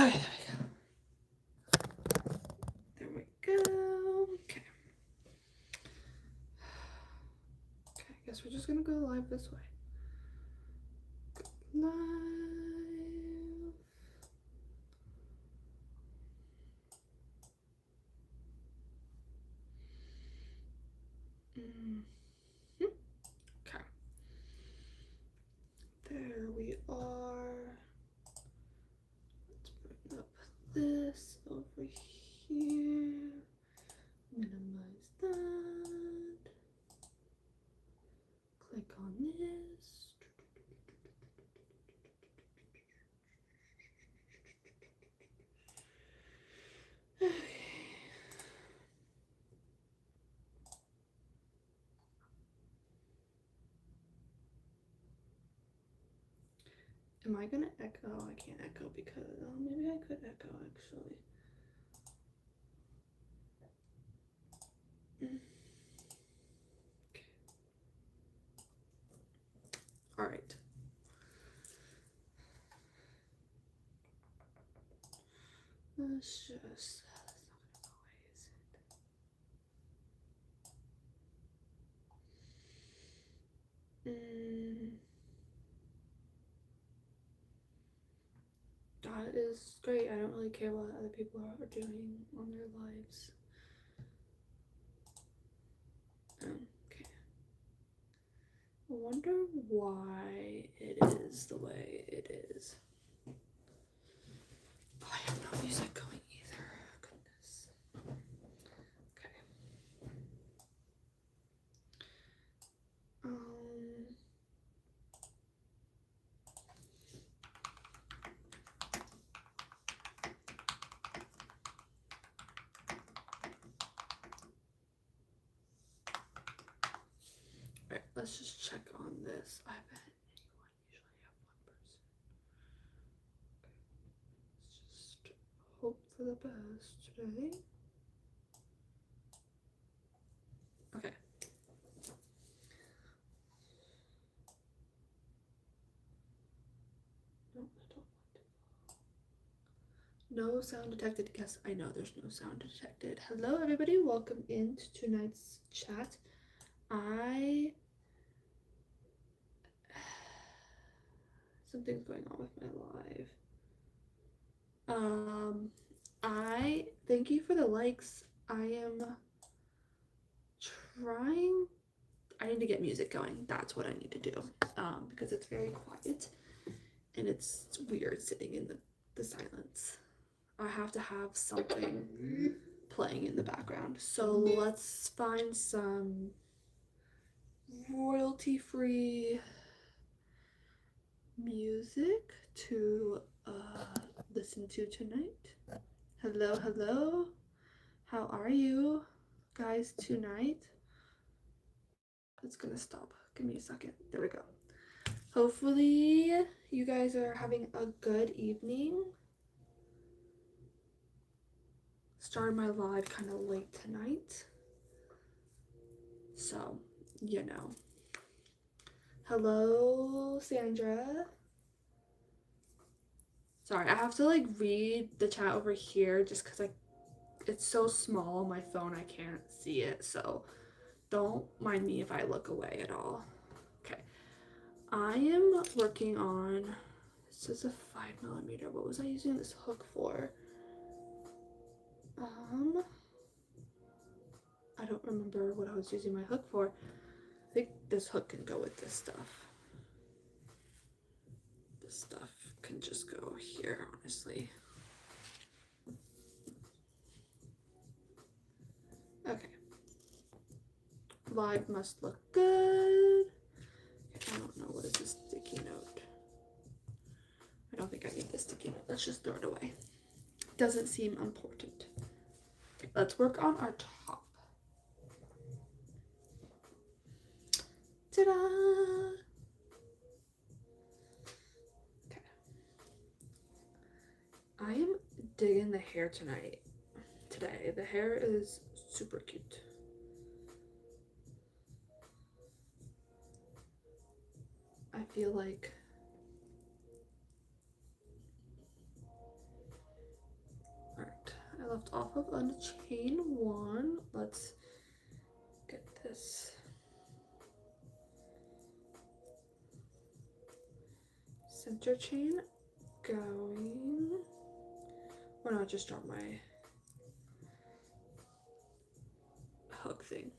Okay, there we go. Okay. Okay, I guess we're just gonna go live this way. Live. Okay. There we are. Let's bring up this over here. Minimize that. Click on this. Okay. Am I gonna echo? I can't echo because maybe I could echo actually. Okay. All right. Let's just. That's not gonna go away, is it? That is great. I don't really care what other people are doing on their lives. Okay. I wonder why it is the way it is. Oh, I have no music going either. Goodness. Okay. Alright, let's just check on this. I bet anyone usually have one person. Okay. Let's just hope for the best today. Okay. No, I don't want to. No sound detected. Yes, I know there's no sound detected. Hello, everybody. Welcome into tonight's chat. Something's going on with my live. I thank you for the likes. I am trying. I need to get music going. That's what I need to do. Because it's very quiet and it's weird sitting in the silence. I have to have something playing in the background. So let's find some royalty-free music to listen to tonight. Hello, hello. How are you guys tonight? It's gonna stop. Give me a second. There we go. Hopefully you guys are having a good evening. Started my live kind of late tonight, so you know. Hello, Sandra. Sorry, I have to like read the chat over here just because it's so small on my phone I can't see it, so don't mind me if I look away at all. Okay, I am working on, this is a 5mm. What was I using this hook for? I don't remember what I was using my hook for. I think this hook can go with this stuff. This stuff can just go here, honestly. Okay. Live must look good. Okay, I don't know, what is this sticky note? I don't think I need this sticky note. Let's just throw it away. Doesn't seem important. Okay, let's work on our top. Ta-da! Okay. I am digging the hair today. The hair is super cute. I feel like left off of on chain 1. Let's get this center chain going. Or not, just drop my hook thing.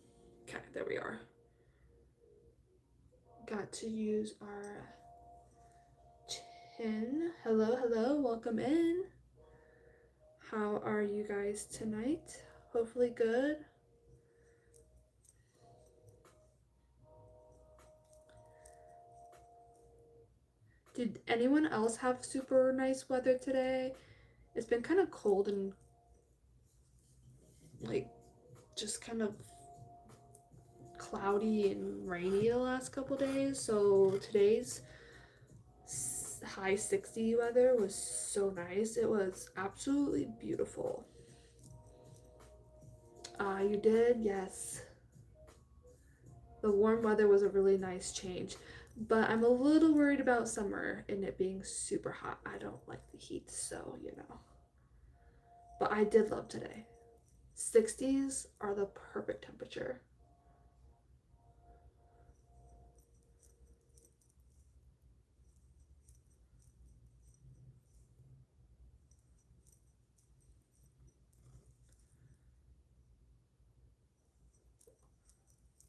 Okay, there we are. Got to use our chin. Hello, hello, welcome in. How are you guys tonight? Hopefully good. Did anyone else have super nice weather today? It's been kind of cold and like just kind of cloudy and rainy the last couple days, so today's high 60 weather was so nice. It was absolutely beautiful. You did? Yes. The warm weather was a really nice change, but I'm a little worried about summer and it being super hot. I don't like the heat, so you know. But I did love today. 60s are the perfect temperature.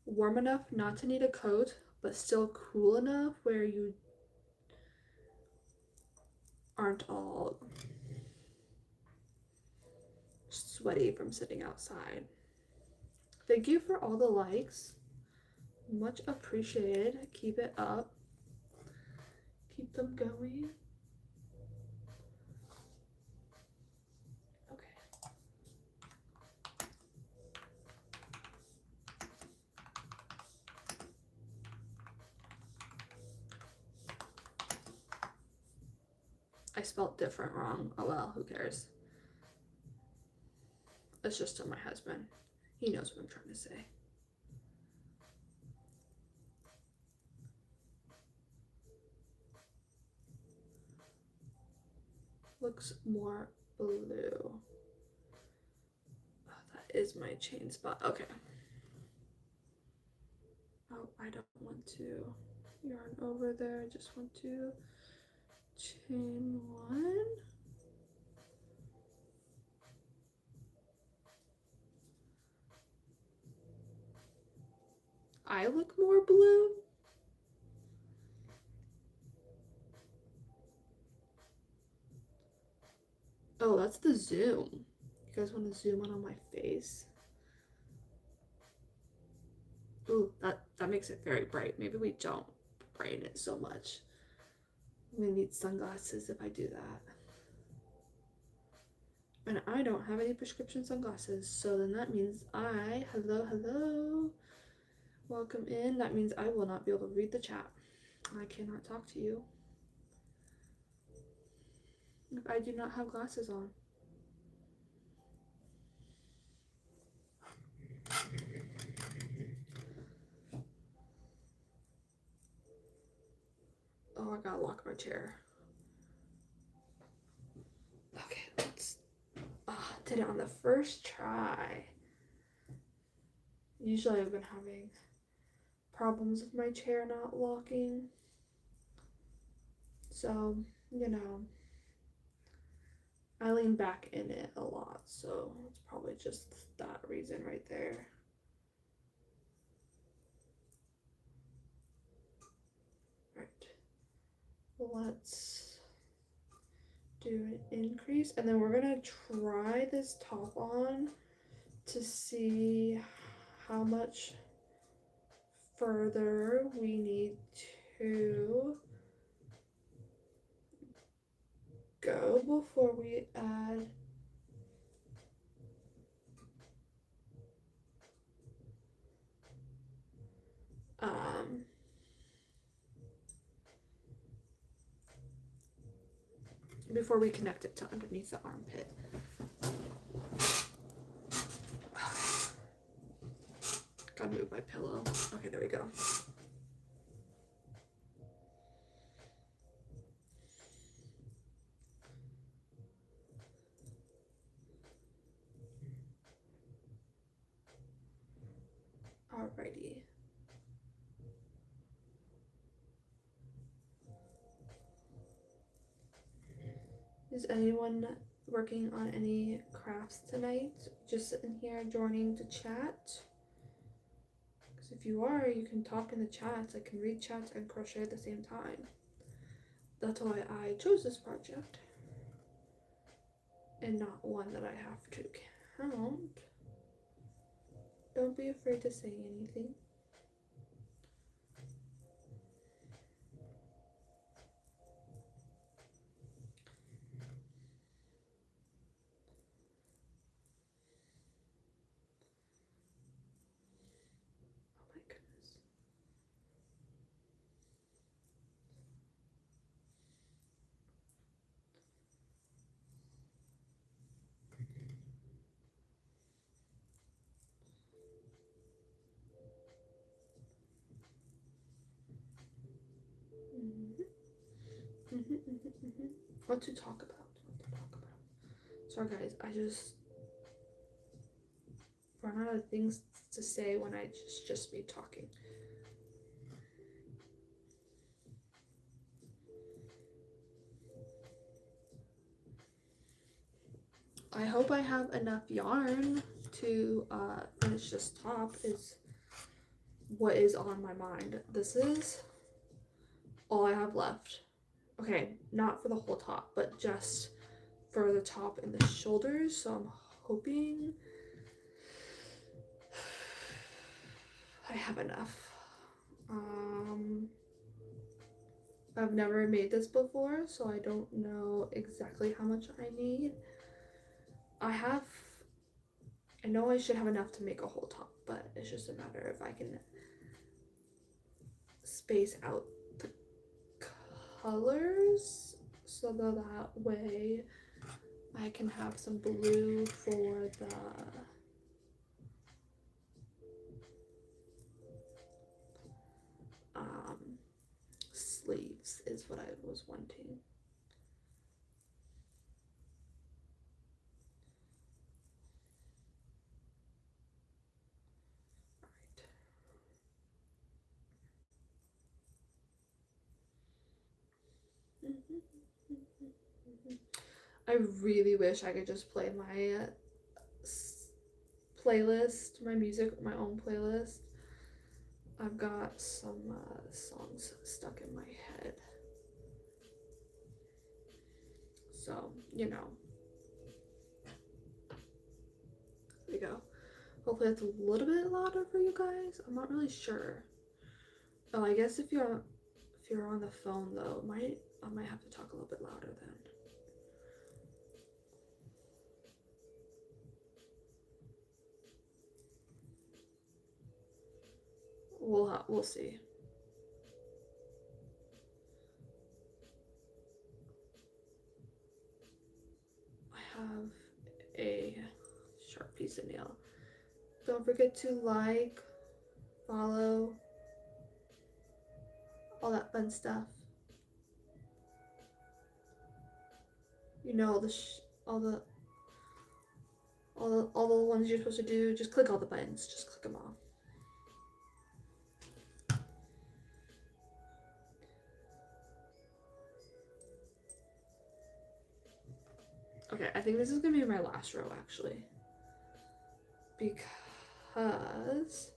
Warm enough not to need a coat, but still cool enough where you aren't all sweaty from sitting outside. Thank you for all the likes. Much appreciated. Keep it up. Keep them going. Okay. I spelled different wrong. Oh well, who cares? It's just to my husband. He knows what I'm trying to say. Looks more blue. Oh, that is my chain spot. Okay. Oh, I don't want to yarn over there. I just want to chain 1. I look more blue. Oh, that's the zoom. You guys want to zoom in on my face? Ooh, that makes it very bright. Maybe we don't brighten it so much. I'm gonna need sunglasses if I do that. And I don't have any prescription sunglasses, so then that means hello, welcome in. That means I will not be able to read the chat. I cannot talk to you if I do not have glasses on. Oh, I gotta lock my chair. Okay, let's did it on the first try. Usually I've been having problems with my chair not locking. So, you know, I lean back in it a lot, so it's probably just that reason right there. Right. Let's do an increase, and then we're gonna try this top on to see how much further we need to go before we add before we connect it to underneath the armpit. Gotta move my pillow. Okay, there we go. Alrighty. Is anyone working on any crafts tonight? Just sitting here joining to chat? Because if you are, you can talk in the chats. I can read chats and crochet at the same time. That's why I chose this project. And not one that I have to count. Don't be afraid to say anything. Oh my goodness. What to talk about? Sorry guys, I just run out of things to say when I just be talking. I hope I have enough yarn to finish this top is what is on my mind. This is all I have left. Okay, not for the whole top, but just for the top and the shoulders. So I'm hoping I have enough. I've never made this before, so I don't know exactly how much I need. I know I should have enough to make a whole top, but it's just a matter if I can space out the colors so that way I can have some blue for the sleeves is what I was wanting. I really wish I could just play my playlist, my music, my own playlist. I've got some songs stuck in my head. So, you know. There we go. Hopefully that's a little bit louder for you guys. I'm not really sure. Oh, I guess if you're on the phone though, I might have to talk a little bit louder then. We'll see. I have a sharp piece of nail. Don't forget to like, follow, all that fun stuff. You know all the ones you're supposed to do. Just click all the buttons. Just click them all. Okay, I think this is gonna be my last row actually, because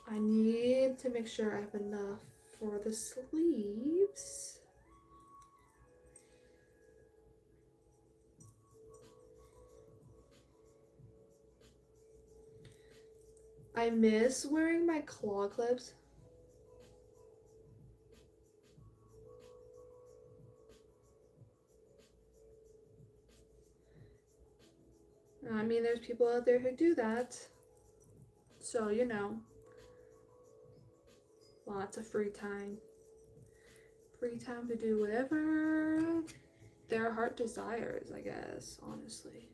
I need to make sure I have enough for the sleeves. I miss wearing my claw clips. I mean, there's people out there who do that. So, you know, lots of free time. Free time to do whatever their heart desires, I guess, honestly.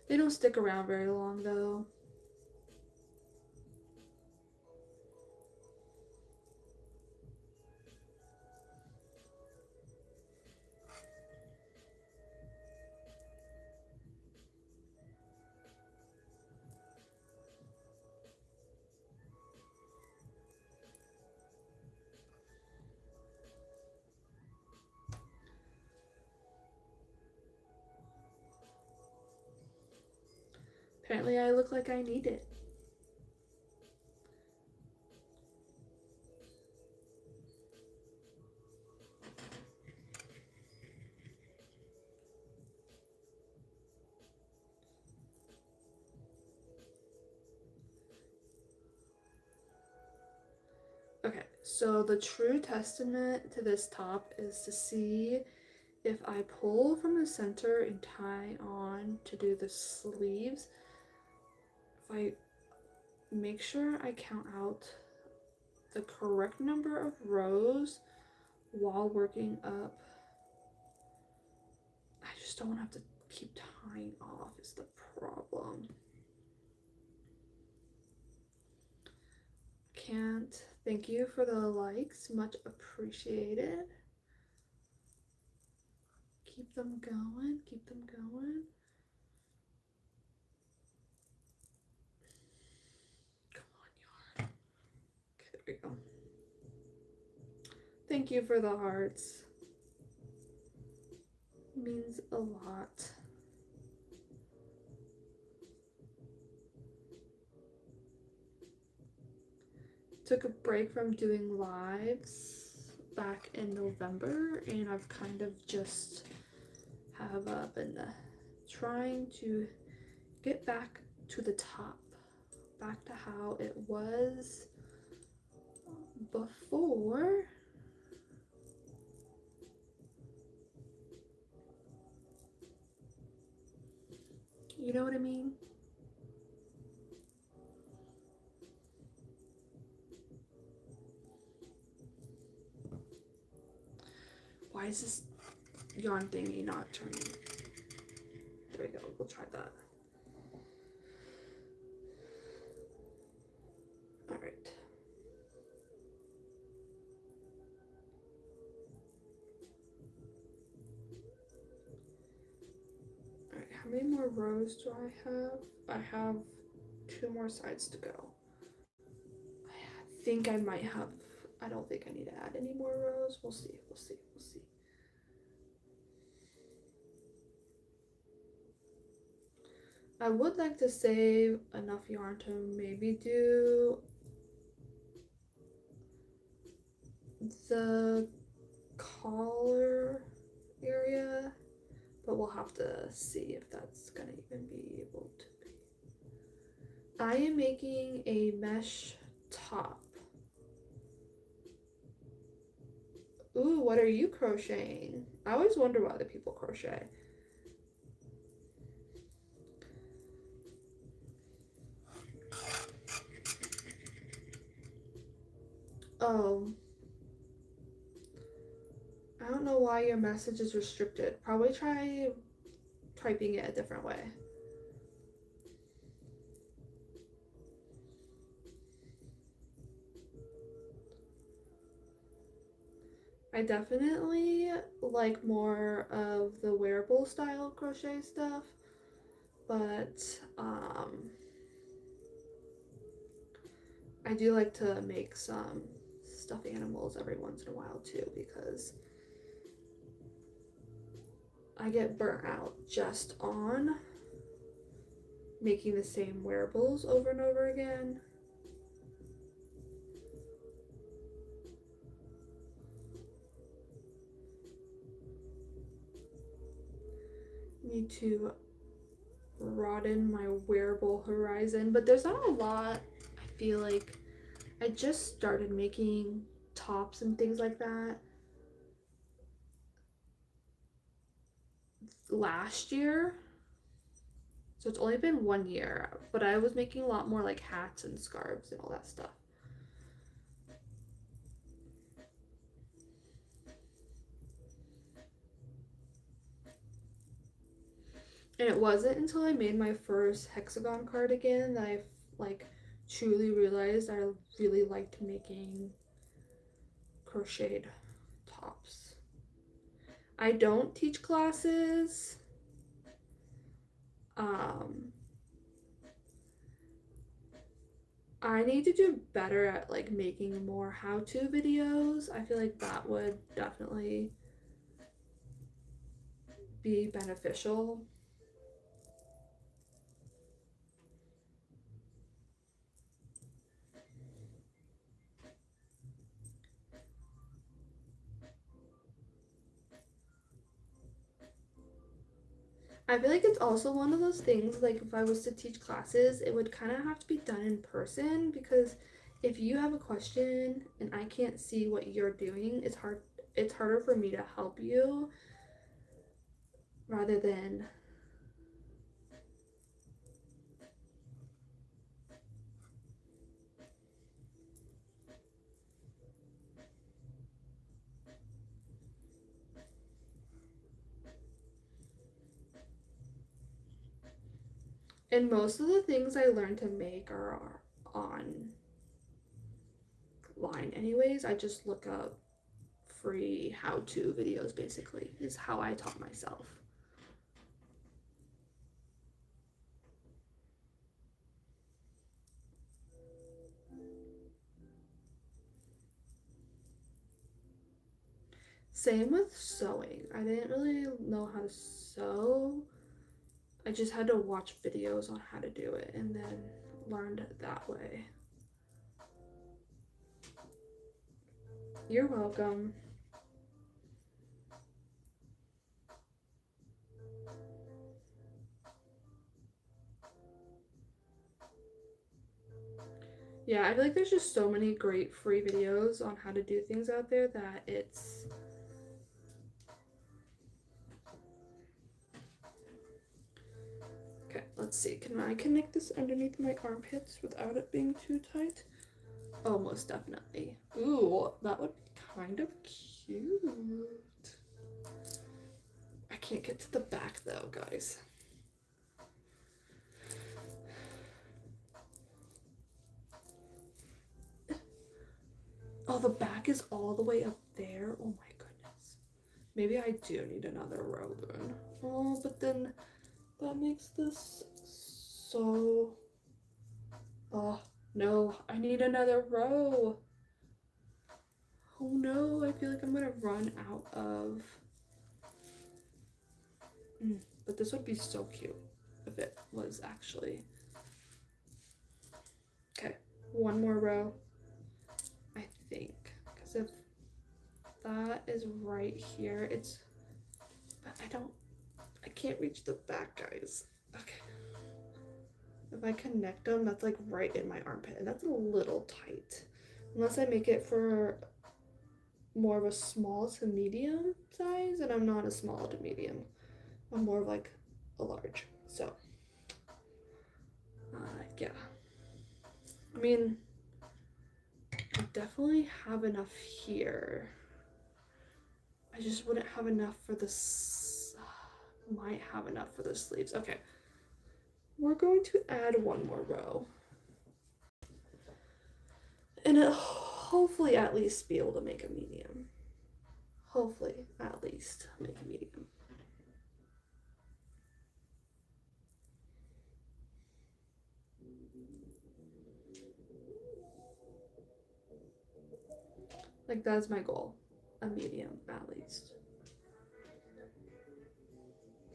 They don't stick around very long, though. Apparently I look like I need it. Okay, so the true testament to this top is to see if I pull from the center and tie on to do the sleeves. If I make sure I count out the correct number of rows while working up, I just don't have to keep tying off is the problem. Can't thank you for the likes, much appreciated. Keep them going, keep them going. Come on, yarn. Okay, there we go. Thank you for the hearts. It means a lot. Took a break from doing lives back in November, and I've kind of just have been trying to get back to the top, back to how it was before. You know what I mean? Why is this yarn thingy not turning? There we go, we'll try that. Alright. Alright, how many more rows do I have? I have 2 more sides to go. I think I might have, I don't think I need to add any more rows. We'll see, we'll see, we'll see. I would like to save enough yarn to maybe do the collar area, but we'll have to see if that's gonna even be able to be. I am making a mesh top. Ooh, what are you crocheting? I always wonder why other people crochet. Oh, I don't know why your message is restricted. Probably try typing it a different way. I definitely like more of the wearable style crochet stuff, but I do like to make some stuffed animals every once in a while too, because I get burnt out just on making the same wearables over and over again. Need to broaden my wearable horizon, but there's not a lot. I feel like I just started making tops and things like that last year, so it's only been 1 year, but I was making a lot more like hats and scarves and all that stuff. And it wasn't until I made my first hexagon cardigan that I like truly realized I really liked making crocheted tops. I don't teach classes. I need to do better at like making more how-to videos. I feel like that would definitely be beneficial. I feel like it's also one of those things, like if I was to teach classes, it would kind of have to be done in person because if you have a question and I can't see what you're doing, it's harder for me to help you rather than and most of the things I learned to make are online anyways. I just look up free how-to videos basically is how I taught myself. Same with sewing. I didn't really know how to sew. I just had to watch videos on how to do it and then learned it that way. You're welcome. Yeah, I feel like there's just so many great free videos on how to do things out there that it's okay. Let's see. Can I connect this underneath my armpits without it being too tight? Oh, most definitely. Ooh, that would be kind of cute. I can't get to the back though, guys. Oh, the back is all the way up there. Oh my goodness. Maybe I do need another row then. Oh, but then that makes this so... Oh, no. I need another row. Oh no, I feel like I'm gonna run out of... But this would be so cute if it was actually... Okay, one more row, I think. Because if that is right here, it's... But I can't reach the back, guys. Okay. If I connect them, that's like right in my armpit, and that's a little tight. Unless I make it for more of a small to medium size, and I'm not a small to medium. I'm more of like a large. So, yeah. I mean, I definitely have enough here. I just wouldn't have enough for this. Might have enough for the sleeves. Okay. We're going to add one more row. And it'll hopefully at least be able to make a medium. Hopefully at least make a medium. Like that's my goal. A medium at least.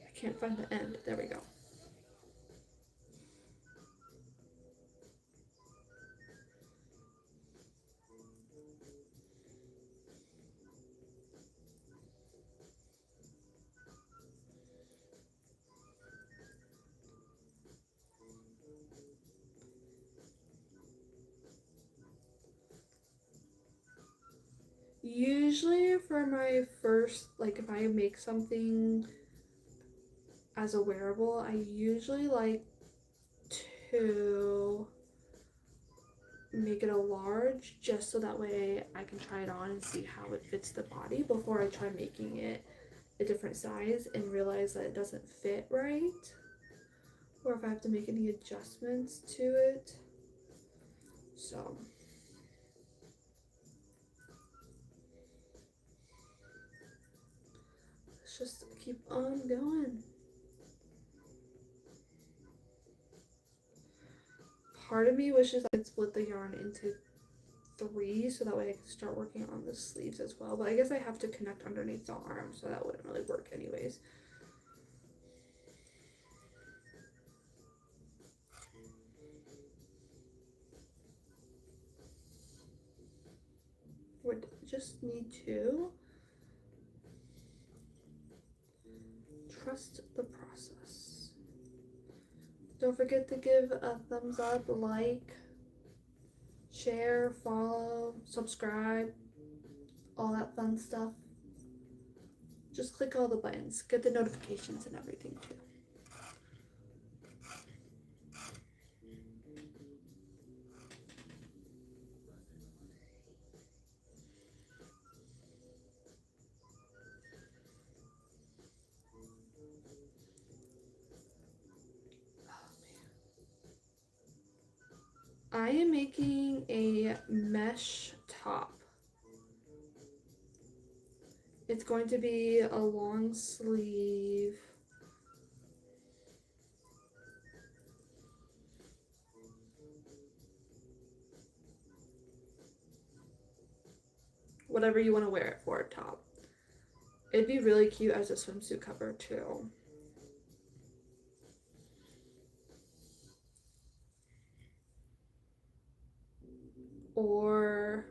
I can't find the end. There we go. Usually for my first, like if I make something as a wearable, I usually like to make it a large just so that way I can try it on and see how it fits the body before I try making it a different size and realize that it doesn't fit right, or if I have to make any adjustments to it. So let's just keep on going. Part of me wishes I could split the yarn into 3 so that way I can start working on the sleeves as well, but I guess I have to connect underneath the arm, so that wouldn't really work anyways. We just need to trust the process. Don't forget to give a thumbs up, like, share, follow, subscribe, all that fun stuff. Just click all the buttons. Get the notifications and everything too. I am making a mesh top. It's going to be a long sleeve. Whatever you want to wear it for, top. It'd be really cute as a swimsuit cover too. Or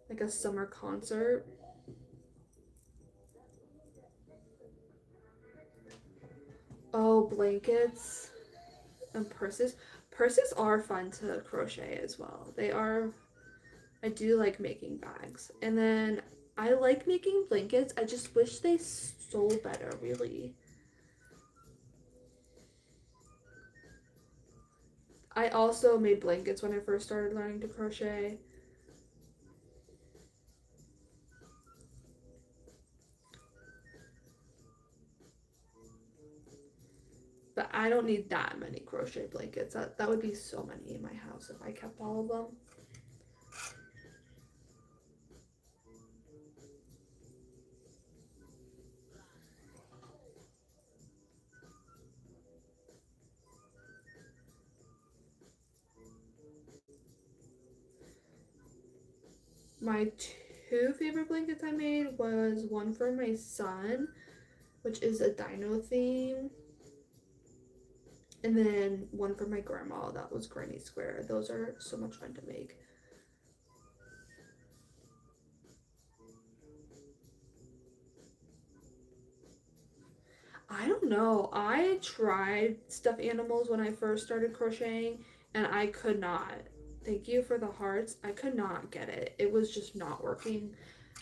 like a summer concert. Oh, blankets and purses. Purses are fun to crochet as well. They are. I do like making bags. And then I like making blankets. I just wish they sold better, really. I also made blankets when I first started learning to crochet. But I don't need that many crochet blankets. That would be so many in my house if I kept all of them. My two favorite blankets I made was one for my son, which is a dino theme, and then one for my grandma that was Granny Square. Those are so much fun to make. I don't know. I tried stuffed animals when I first started crocheting and I could not. Thank you for the hearts. I could not get it. It was just not working.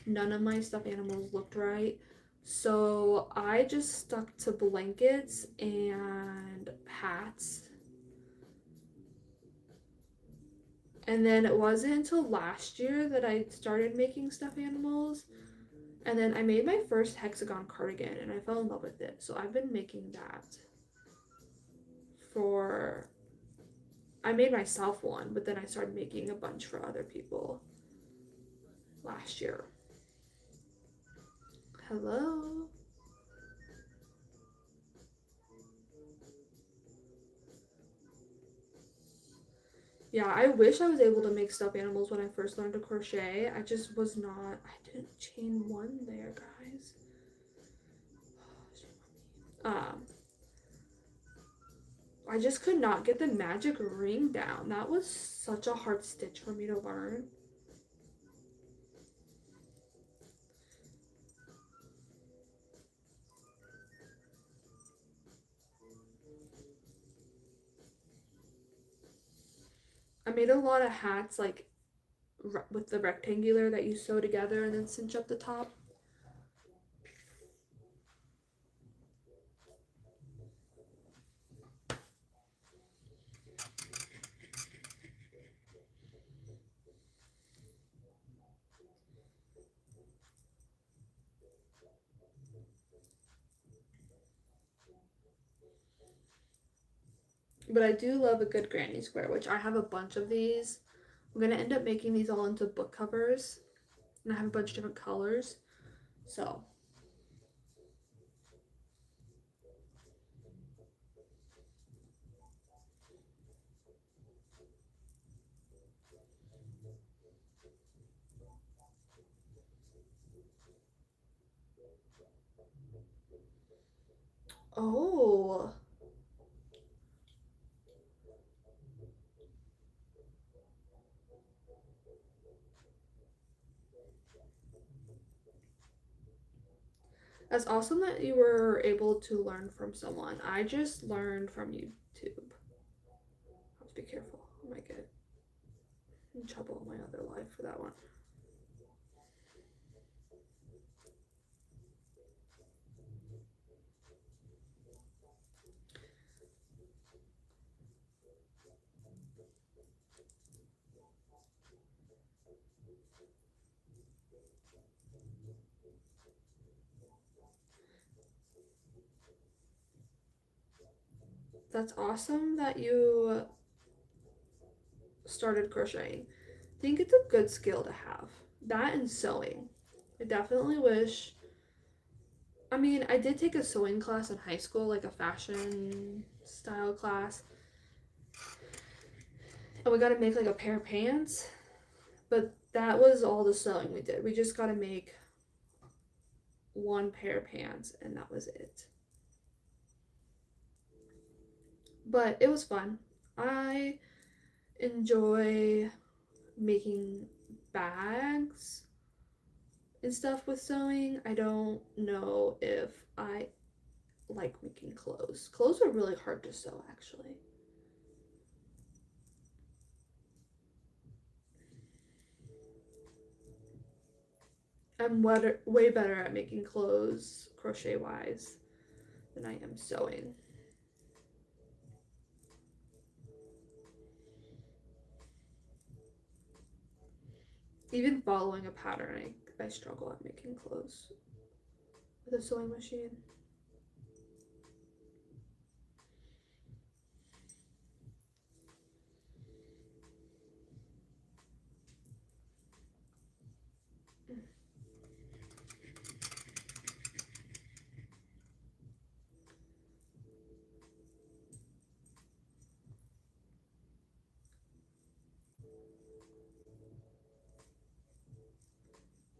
None of my stuffed animals looked right. So I just stuck to blankets and hats. And then it wasn't until last year that I started making stuffed animals. And then I made my first hexagon cardigan and I fell in love with it. So I've been making that for. I made myself one, but then I started making a bunch for other people last year. Hello? Yeah, I wish I was able to make stuffed animals when I first learned to crochet. I just was not. I didn't chain one there, guys. Um, I just could not get the magic ring down. That was such a hard stitch for me to learn. I made a lot of hats like with the rectangular that you sew together and then cinch up the top. But I do love a good granny square, which I have a bunch of these. I'm gonna end up making these all into book covers, and I have a bunch of different colors. So oh, That's awesome that you were able to learn from someone. I just learned from YouTube. Have to be careful. I might get in trouble in my other life for that one. That's awesome that you started crocheting. I think it's a good skill to have. That and sewing. I definitely wish. I mean, I did take a sewing class in high school, like a fashion style class. And we got to make like a pair of pants. But that was all the sewing we did. We just got to make one pair of pants, and that was it. But it was fun. I enjoy making bags and stuff with sewing. I don't know if I like making clothes. Clothes are really hard to sew, actually. I'm way better at making clothes crochet wise than I am sewing. Even following a pattern, I struggle at making clothes with a sewing machine.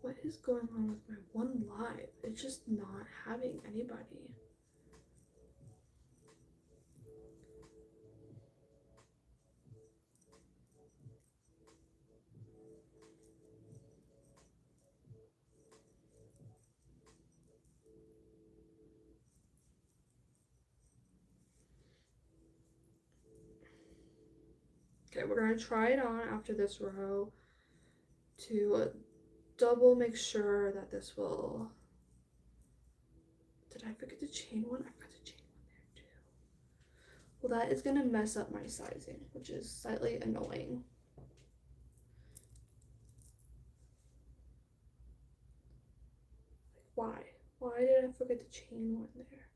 What is going on with my one live? It's just not having anybody. Okay, we're gonna try it on after this row to double make sure that this will. Did I forget to chain one? I forgot to chain one there too. Well, that is gonna mess up my sizing, which is slightly annoying. Why? Why did I forget to chain one there?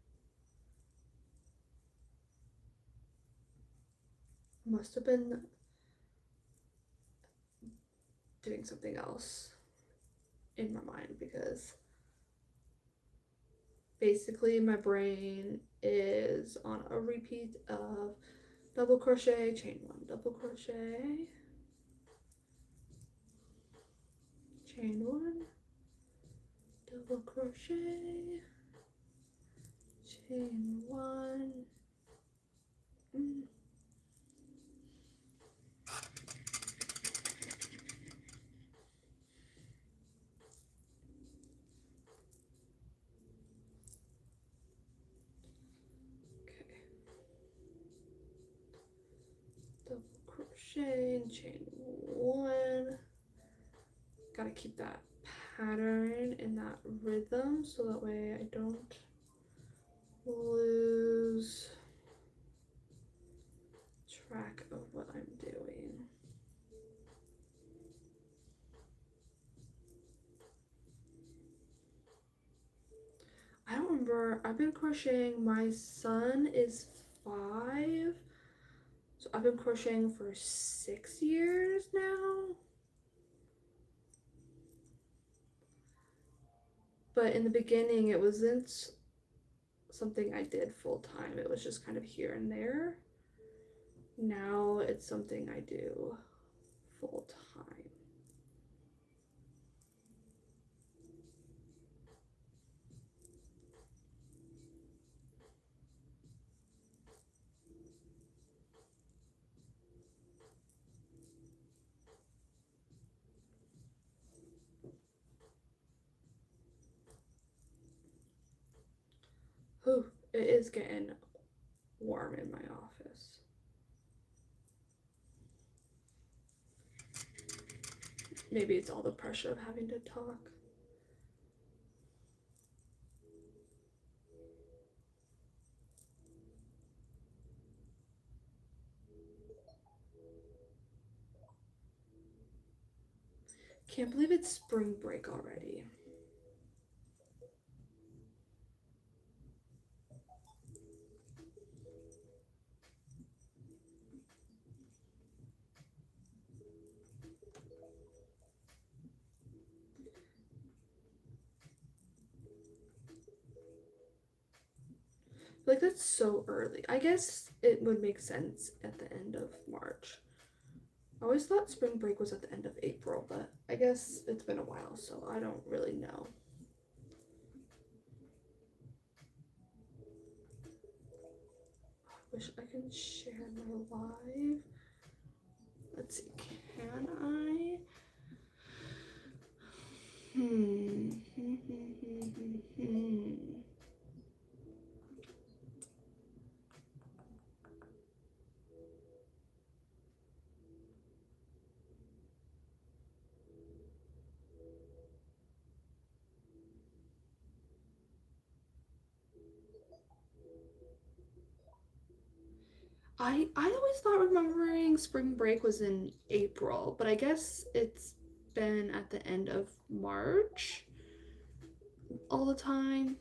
I must have been doing something else in my mind because basically my brain is on a repeat of double crochet, chain one, double crochet, chain one, double crochet, chain one. Double crochet and chain one. Gotta keep that pattern and that rhythm so that way I don't lose track of what I'm doing. I don't remember. I've been crocheting. My son is 5, so I've been crocheting for 6 years now. But in the beginning, it wasn't something I did full time. It was just kind of here and there. Now it's something I do full time. it is getting warm in my office. Maybe it's all the pressure of having to talk. Can't believe it's spring break already. Like, that's so early. I guess it would make sense at the end of March. I always thought spring break was at the end of April, but I guess it's been a while, so I don't really know. I wish I can share my live. Let's see, can I? I always thought remembering spring break was in April, but I guess it's been at the end of March all the time.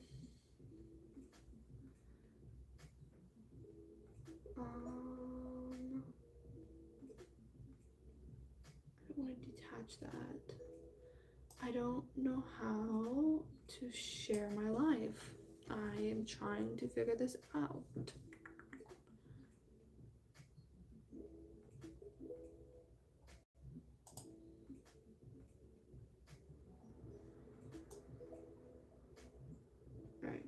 I don't want to detach that. I don't know how to share my life. I am trying to figure this out. Alright.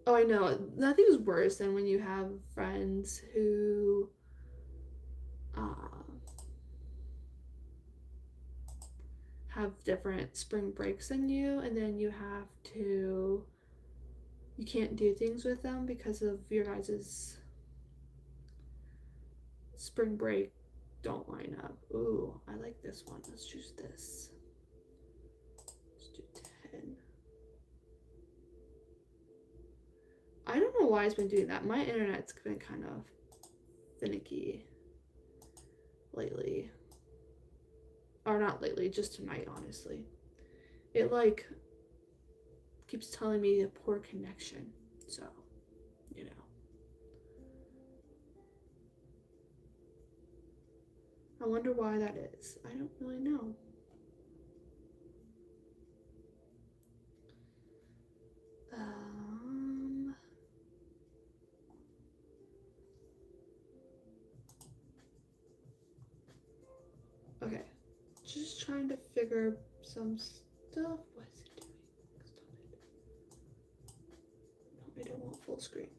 Oh, I know. Nothing is worse than when you have friends who have different spring breaks than you, and then you can't do things with them because of your guys' spring break don't line up. Ooh, I like this one. Let's choose this. Let's do 10. I don't know why it's been doing that. My internet's been kind of finicky lately. Or not lately, just tonight, honestly. It like keeps telling me a poor connection. So, you know. I wonder why that is. I don't really know. Okay. Just trying to figure some stuff. What is it doing? Stop it. No, I don't want full screen.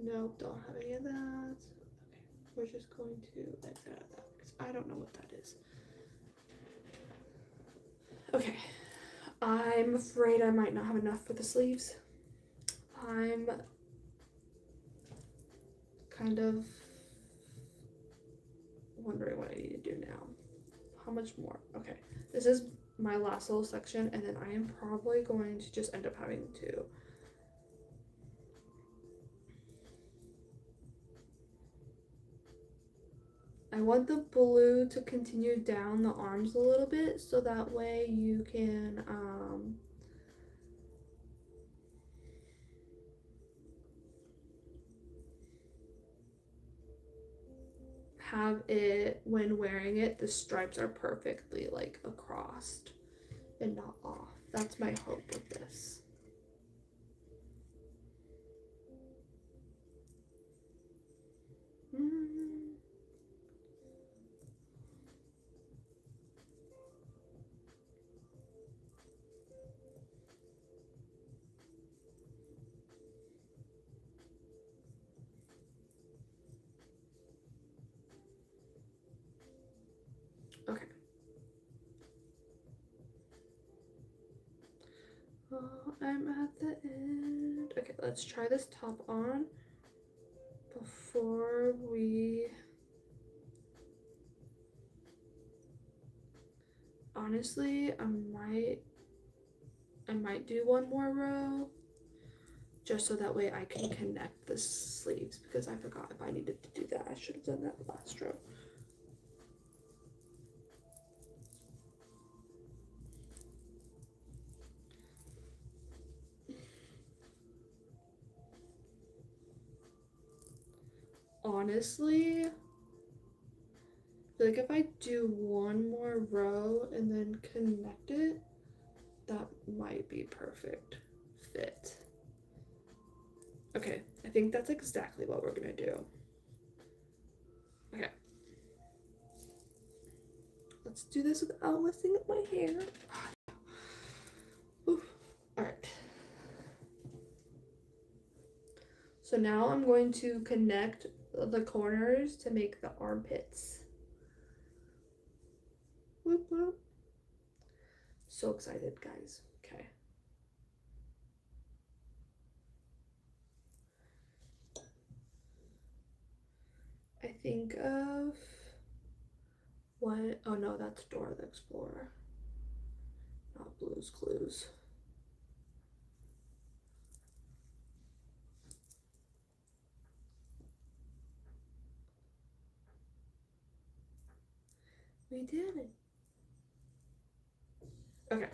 Nope, don't have any of that. Okay, we're just going to exit out of that because I don't know what that is. Okay, I'm afraid I might not have enough for the sleeves. I'm kind of wondering what I need to do now. How much more? Okay, this is my last little section, and then I am probably going to just end up having to I want the blue to continue down the arms a little bit so that way you can have it, when wearing it, the stripes are perfectly like across and not off. That's my hope with this. I'm at the end. Okay, let's try this top on before we... Honestly, I might do one more row just so that way I can connect the sleeves, because I forgot if I needed to do that. I should have done that last row. Honestly, I feel like if I do one more row and then connect it, that might be perfect fit. Okay, I think that's exactly what we're gonna do. Okay. Let's do this without messing up my hair. Oof. All right. So now I'm going to connect the corners to make the armpits. Whoop, whoop. So excited, guys. Okay. I think of what? Oh no, that's Dora the Explorer, not Blue's Clues. We did it. Okay.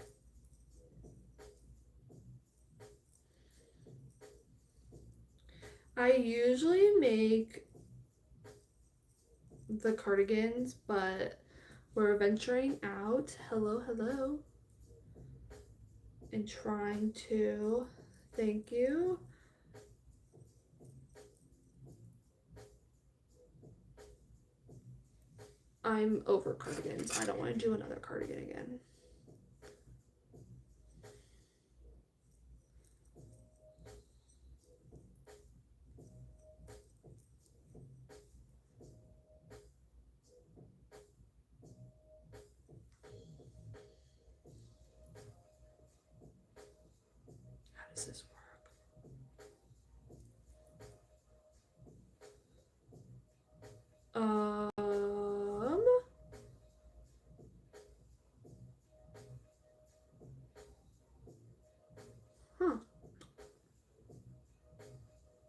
I usually make the cardigans, but we're venturing out. Hello, hello. And trying to, thank you. I'm over cardigans. I don't want to do another cardigan again. How does this work? Huh.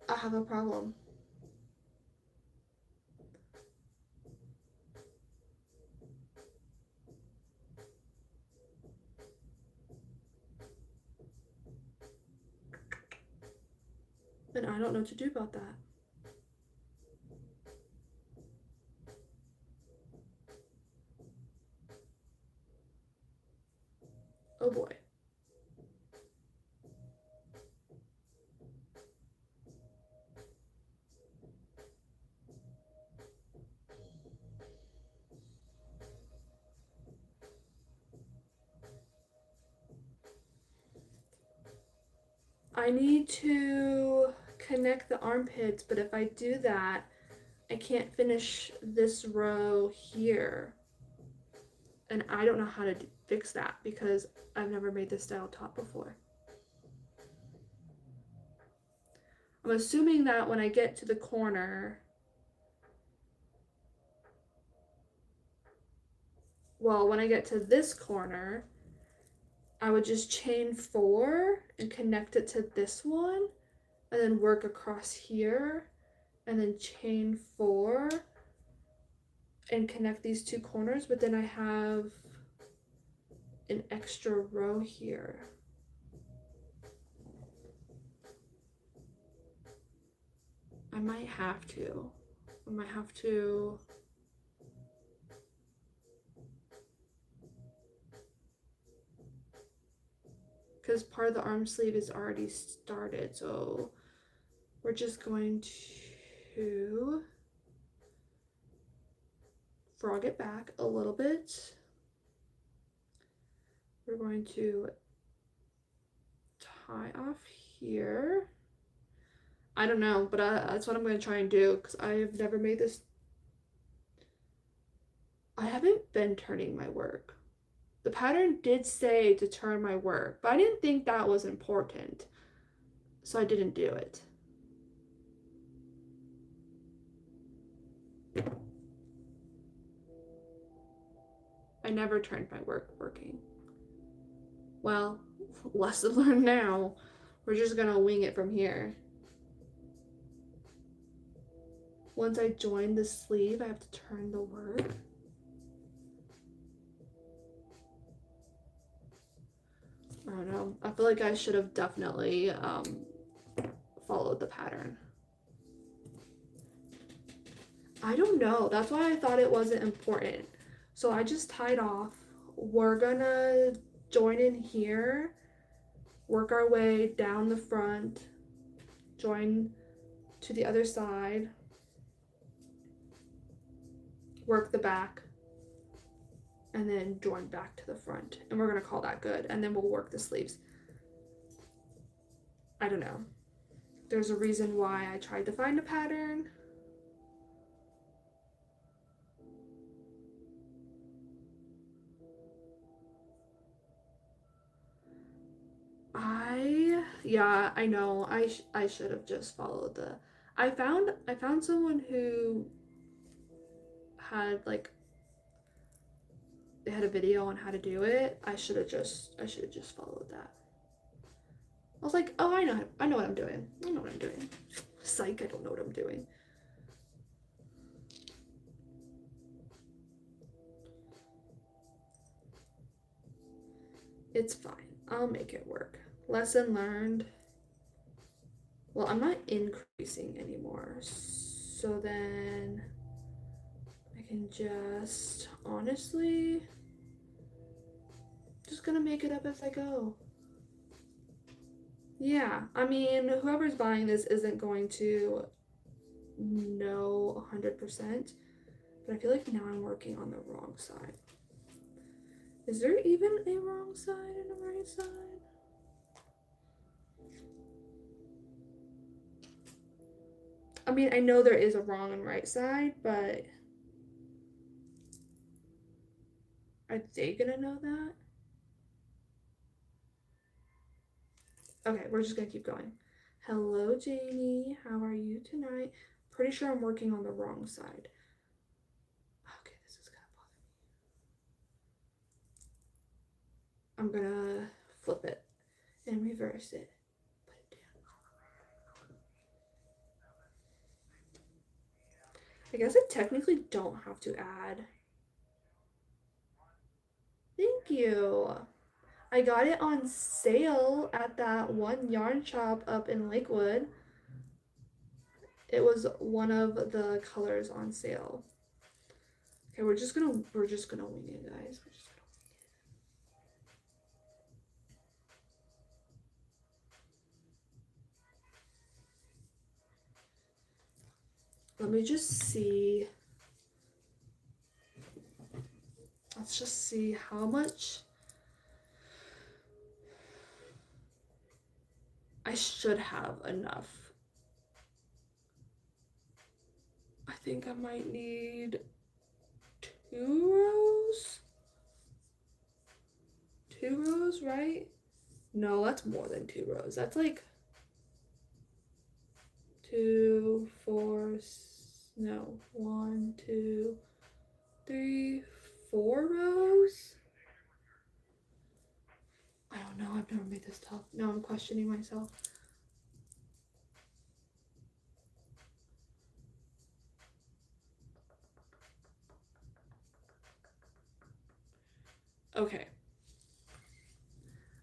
I have a problem. And I don't know what to do about that. Oh boy. I need to connect the armpits, but if I do that, I can't finish this row here. And I don't know how to fix that because I've never made this style top before. I'm assuming that when I get to the corner, well, when I get to this corner, I would just chain 4 and connect it to this one, and then work across here, and then chain 4 and connect these 2 corners, but then I have an extra row here. I might have to. Because part of the arm sleeve is already started, so we're just going to frog it back a little bit. We're going to tie off here. I don't know, but that's what I'm going to try and do because I've never made this. I haven't been turning my work. The pattern did say to turn my work, but I didn't think that was important, so I didn't do it. I never turned my work working. Well, lesson learned now. We're just gonna wing it from here. Once I join the sleeve, I have to turn the work. I don't know. I feel like I should have definitely followed the pattern. I don't know. That's why I thought it wasn't important. So I just tied off. We're gonna join in here, work our way down the front, join to the other side, work the back, and then join back to the front. And we're gonna call that good. And then we'll work the sleeves. I don't know. There's a reason why I tried to find a pattern. Yeah, I know. I should have just followed the. I found someone who had like they had a video on how to do it. I should have just followed that. I was like, oh, I know what I'm doing. I know what I'm doing. Psych, I don't know what I'm doing. It's fine. I'll make it work. Lesson learned. Well, I'm not increasing anymore. So then I can just honestly just gonna make it up as I go. Yeah, I mean, whoever's buying this isn't going to know 100%, but I feel like now I'm working on the wrong side. Is there even a wrong side and a right side? I mean, I know there is a wrong and right side, but are they gonna know that? Okay, we're just gonna keep going. Hello, Janie. How are you tonight? Pretty sure I'm working on the wrong side. Okay, this is gonna bother me. I'm gonna flip it and reverse it. Put it down. I guess I technically don't have to add. Thank you. I got it on sale at that one yarn shop up in Lakewood. It was one of the colors on sale. Okay, we're just gonna wing it, guys. Let me just see. Let's just see how much I should have enough. I think I might need 2 rows. 2 rows, right? No, that's more than 2 rows. That's like 2, 4, no, 1, 2, 3, 4 rows. I don't know. I've never made this tough. Now I'm questioning myself. Okay.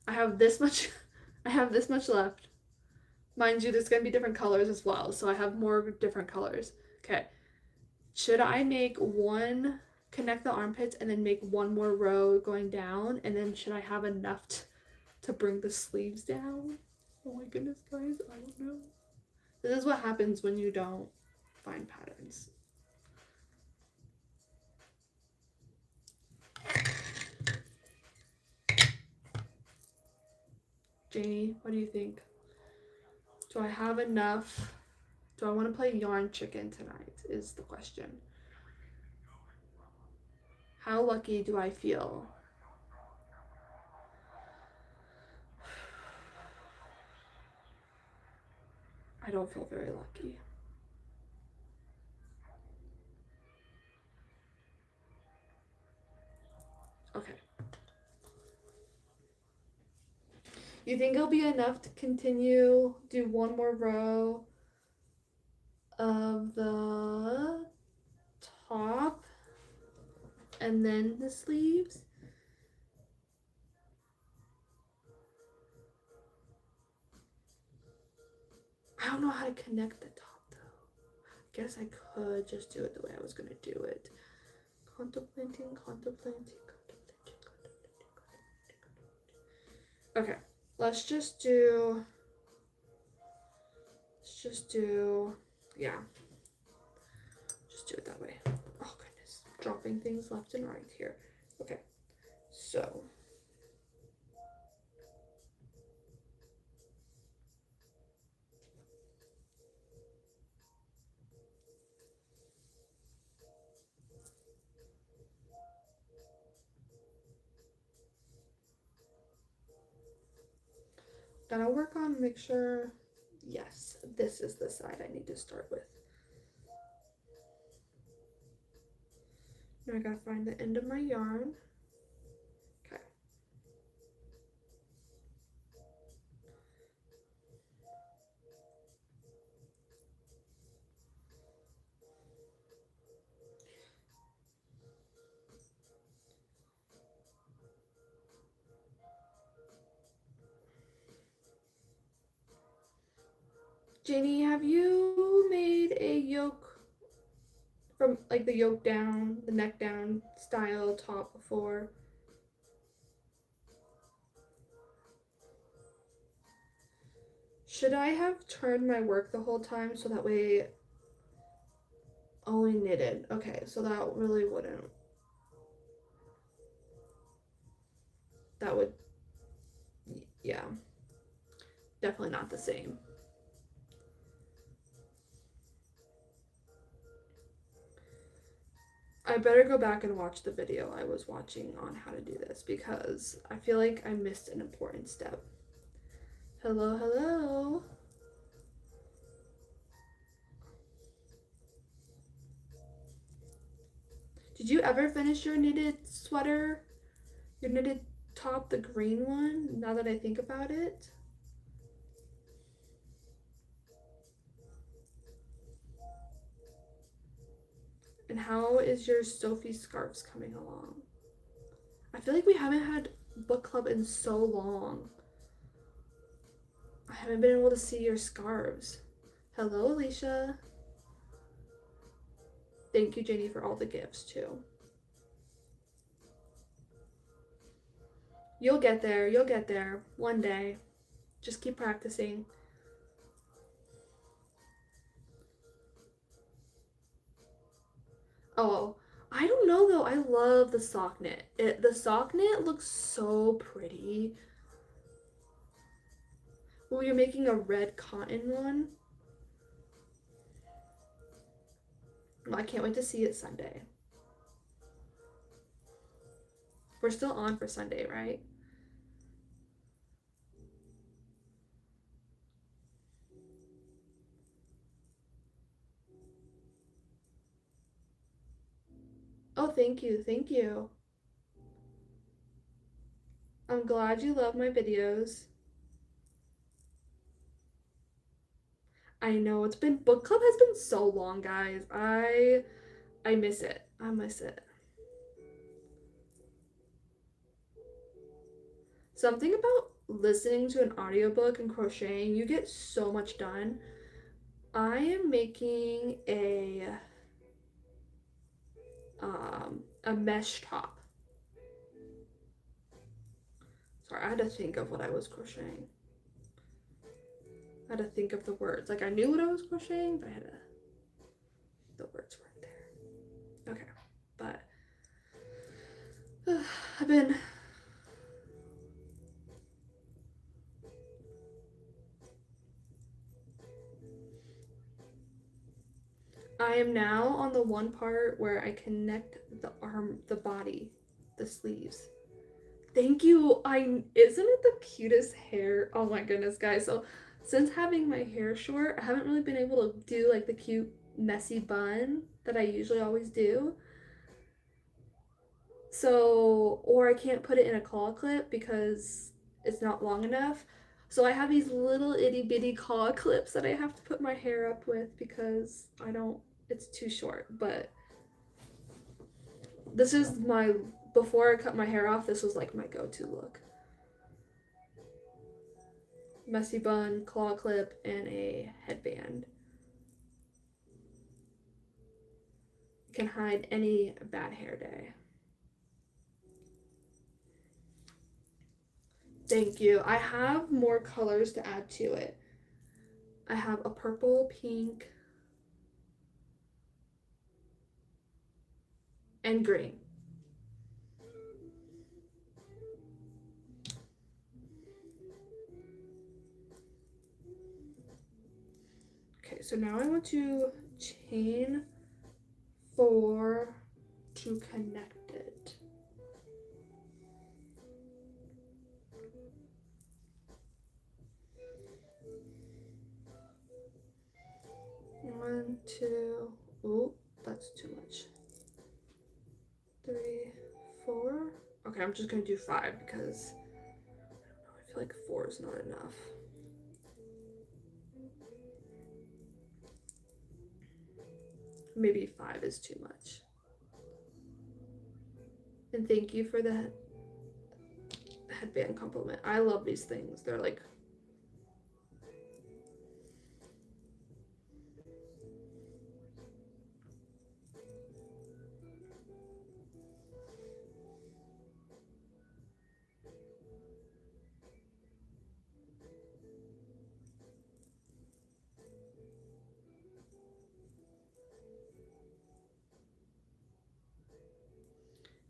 I have this much left. Mind you, there's gonna be different colors as well, so I have more different colors. Okay. Should I make one, connect the armpits, and then make one more row going down, and then should I have enough to bring the sleeves down? Oh my goodness, guys, I don't know. This is what happens when you don't find patterns. Janie, what do you think? Do I have enough? Do I want to play yarn chicken tonight is the question. How lucky do I feel? I don't feel very lucky. Okay. You think it'll be enough to continue? Do one more row of the top and then the sleeves? I don't know how to connect the top though. I guess I could just do it the way I was gonna do it. Contemplating. Okay, let's just do, yeah, just do it that way. Oh goodness, dropping things left and right here. Okay, so gotta work on, make sure, yes, this is the side I need to start with. Now I gotta find the end of my yarn. Okay. Jenny, have you made a yoke from like the yoke down, the neck down style top before? Should I have turned my work the whole time so that way only knitted? Okay, so that really wouldn't. That would, yeah, definitely not the same. I better go back and watch the video I was watching on how to do this because I feel like I missed an important step. Hello, hello. Did you ever finish your knitted sweater? Your knitted top, the green one, now that I think about it? And how is your Sophie scarves coming along? I feel like we haven't had book club in so long. I haven't been able to see your scarves. Hello, Alicia. Thank you, Jenny, for all the gifts, too. You'll get there one day. Just keep practicing. Oh, I don't know though. I love the sock knit. The sock knit looks so pretty. Oh, you're making a red cotton one? Well, I can't wait to see it Sunday. We're still on for Sunday, right? Oh, thank you, thank you. I'm glad you love my videos. I know it's been, book club has been so long, guys. I miss it. I miss it. Something about listening to an audiobook and crocheting, you get so much done. I am making a mesh top. Sorry, I had to think of what I was crocheting. I had to think of the words. Like, I knew what I was crocheting, but I had to, the words weren't there. Okay, but I am now on the one part where I connect the arm, the body, the sleeves. Thank you. Isn't it the cutest hair? Oh my goodness, guys. So Since having my hair short, I haven't really been able to do like the cute messy bun that I usually always do. So, or I can't put it in a claw clip because it's not long enough. So I have these little itty bitty claw clips that I have to put my hair up with because I don't, it's too short. But this is my, before I cut my hair off, this was like my go-to look. Messy bun, claw clip, and a headband. Can hide any bad hair day. Thank you. I have more colors to add to it. I have a purple, pink, and green. Okay, so now I want to chain 4 to connect it. One, two, oh, that's too much. 3, 4. Okay, I'm just gonna do 5 because I feel like 4 is not enough. Maybe 5 is too much. And thank you for the headband compliment. I love these things. They're like,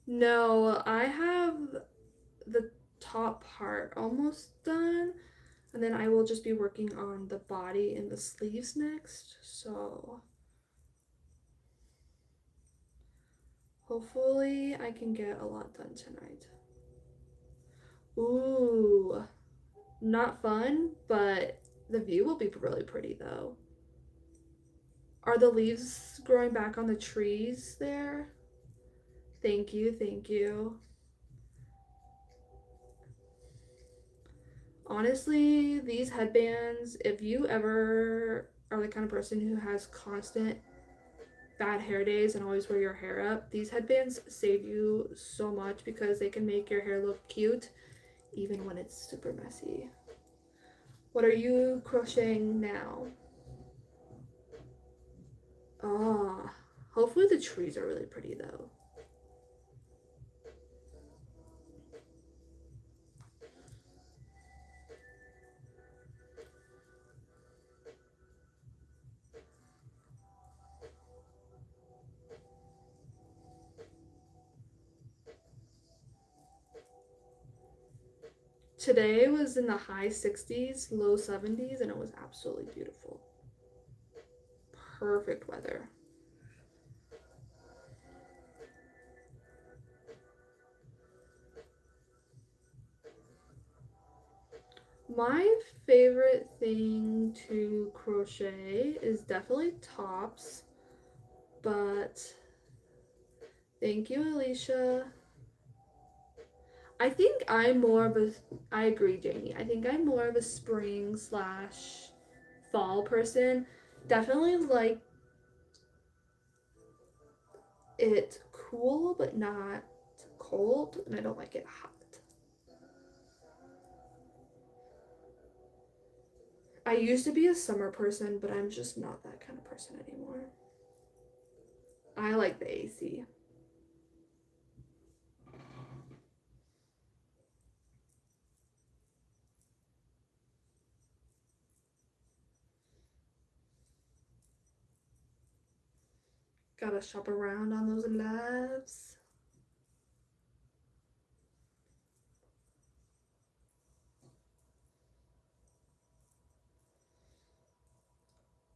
no, I have the top part almost done, and then I will just be working on the body and the sleeves next. So hopefully I can get a lot done tonight. Ooh, not fun, but the view will be really pretty though. Are the leaves growing back on the trees there? Thank you, thank you. Honestly, these headbands, if you ever are the kind of person who has constant bad hair days and always wear your hair up, these headbands save you so much because they can make your hair look cute even when it's super messy. What are you crocheting now? Ah, hopefully the trees are really pretty though. Today was in the high 60s, low 70s, and it was absolutely beautiful. Perfect weather. My favorite thing to crochet is definitely tops, but thank you, Alicia. I think I'm more of a, I agree, Jamie. I think I'm more of a spring slash fall person. Definitely like it cool, but not cold, and I don't like it hot. I used to be a summer person, but I'm just not that kind of person anymore. I like the AC. Gotta shop around on those lives.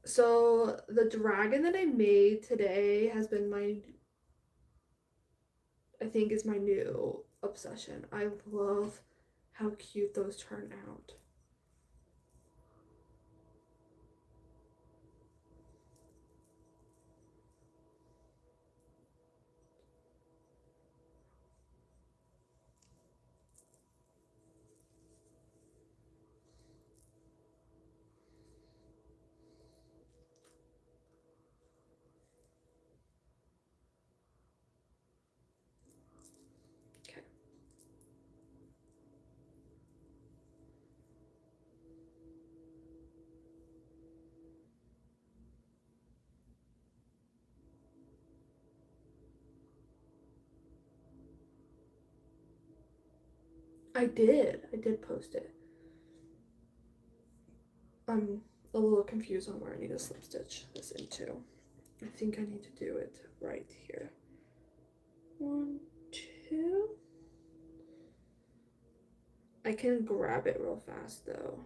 So the dragon that I made today has been my, I think is my new obsession. I love how cute those turn out. I did post it. I'm a little confused on where I need to slip stitch this into. I think I need to do it right here. 1, 2. I can grab it real fast though.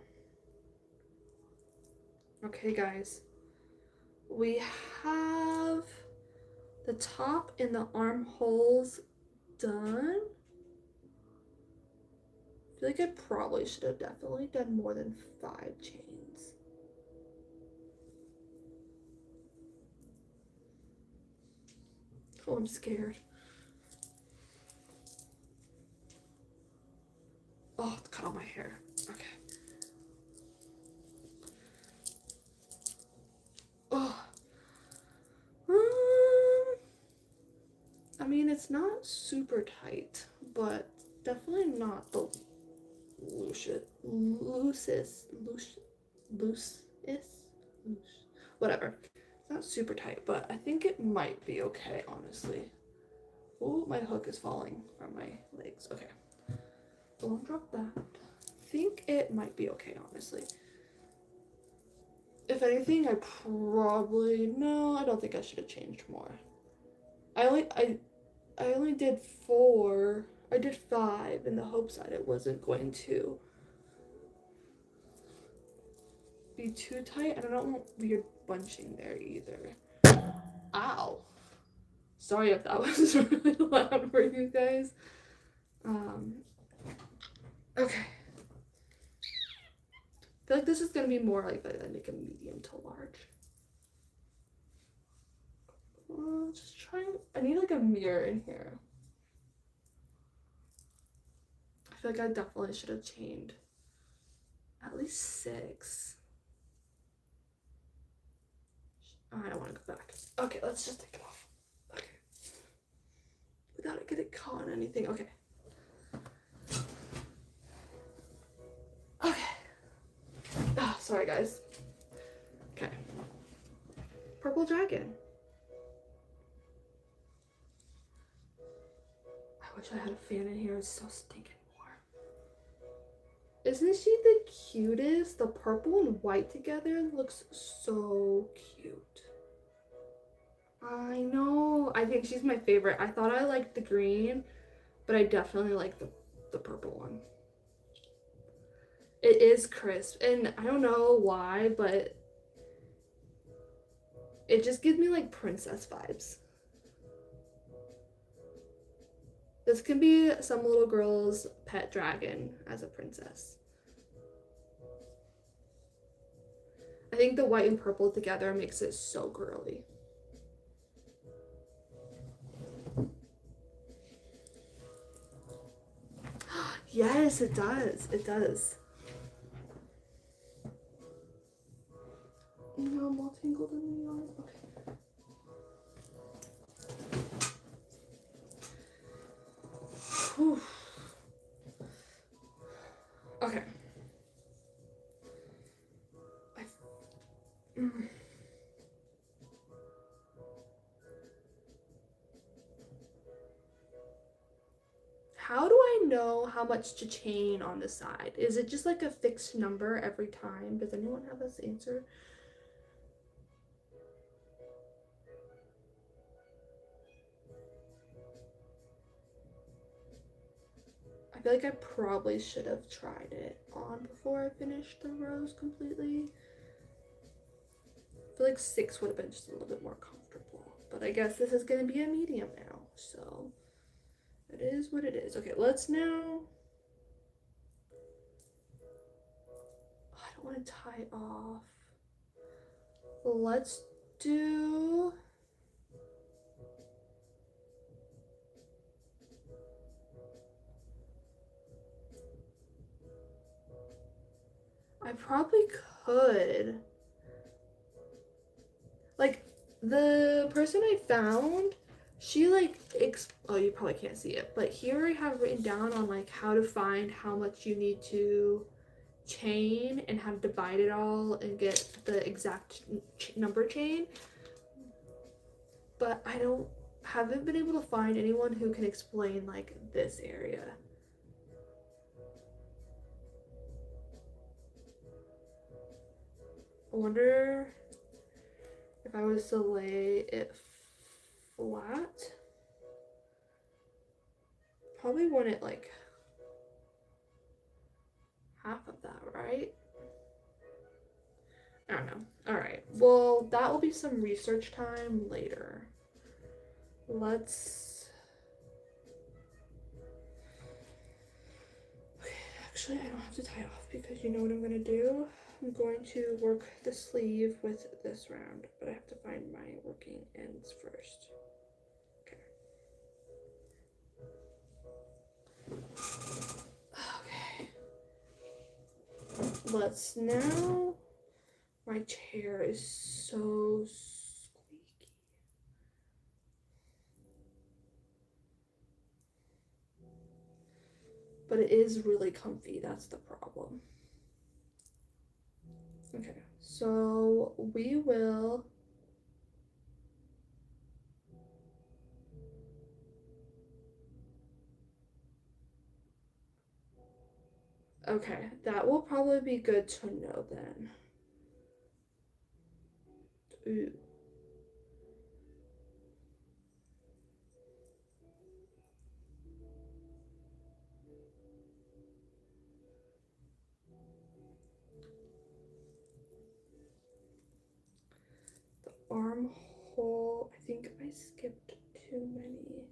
Okay, guys. We have the top and the armholes done. I feel like I probably should have definitely done more than 5 chains. Oh, I'm scared. Oh, it's cut on my hair. Okay. Oh. I mean, it's not super tight, but definitely not the loosest, whatever. It's not super tight, but I think it might be okay, honestly. Oh, my hook is falling from my legs. Okay. Don't drop that. I think it might be okay, honestly. If anything, I don't think I should have changed more. I only did 4. I did 5 in the hopes that it wasn't going to be too tight, and I don't want weird bunching there either. Ow. Sorry if that was really loud for you guys. Okay. I feel like this is gonna be more like I make a medium to large. Just trying. I need like a mirror in here. I feel like I definitely should have chained at least 6. Oh, I don't want to go back. Okay, let's just take it off. Okay. Without it getting caught on anything. Okay. Okay. Oh, sorry, guys. Okay. Purple dragon. I wish I had a fan in here. It's so stinking warm. Isn't she the cutest? The purple and white together looks so cute. I know. I think she's my favorite. I thought I liked the green, but I definitely like the purple one. It is crisp, and I don't know why, but it just gives me like princess vibes. This can be some little girl's pet dragon as a princess. I think the white and purple together makes it so girly. Yes, it does. It does. No, I'm all tangled in the yarn. Okay. Whew. Okay. How do I know how much to chain on the side? Is it just like a fixed number every time? Does anyone have this answer? I feel like I probably should have tried it on before I finished the rows completely. I feel like 6 would have been just a little bit more comfortable. But I guess this is going to be a medium now. So it is what it is. Okay, let's now... I don't want to tie off. Let's do... I probably could. Like, the person I found, she like, oh, you probably can't see it, but here I have written down on like how to find how much you need to chain and how to divide it all and get the exact number chain. But I haven't been able to find anyone who can explain like this area. wonder if I was to lay it flat, probably want it like half of that, right? I don't know. Alright, well, that will be some research time later. Okay, actually, I don't have to tie off because you know what I'm gonna do? I'm going to work the sleeve with this round, but I have to find my working ends first. Okay. Let's now. My chair is so squeaky. But it is really comfy, that's the problem. Okay, so we will okay, that will probably be good to know then. Ooh. The armhole, I think I skipped too many.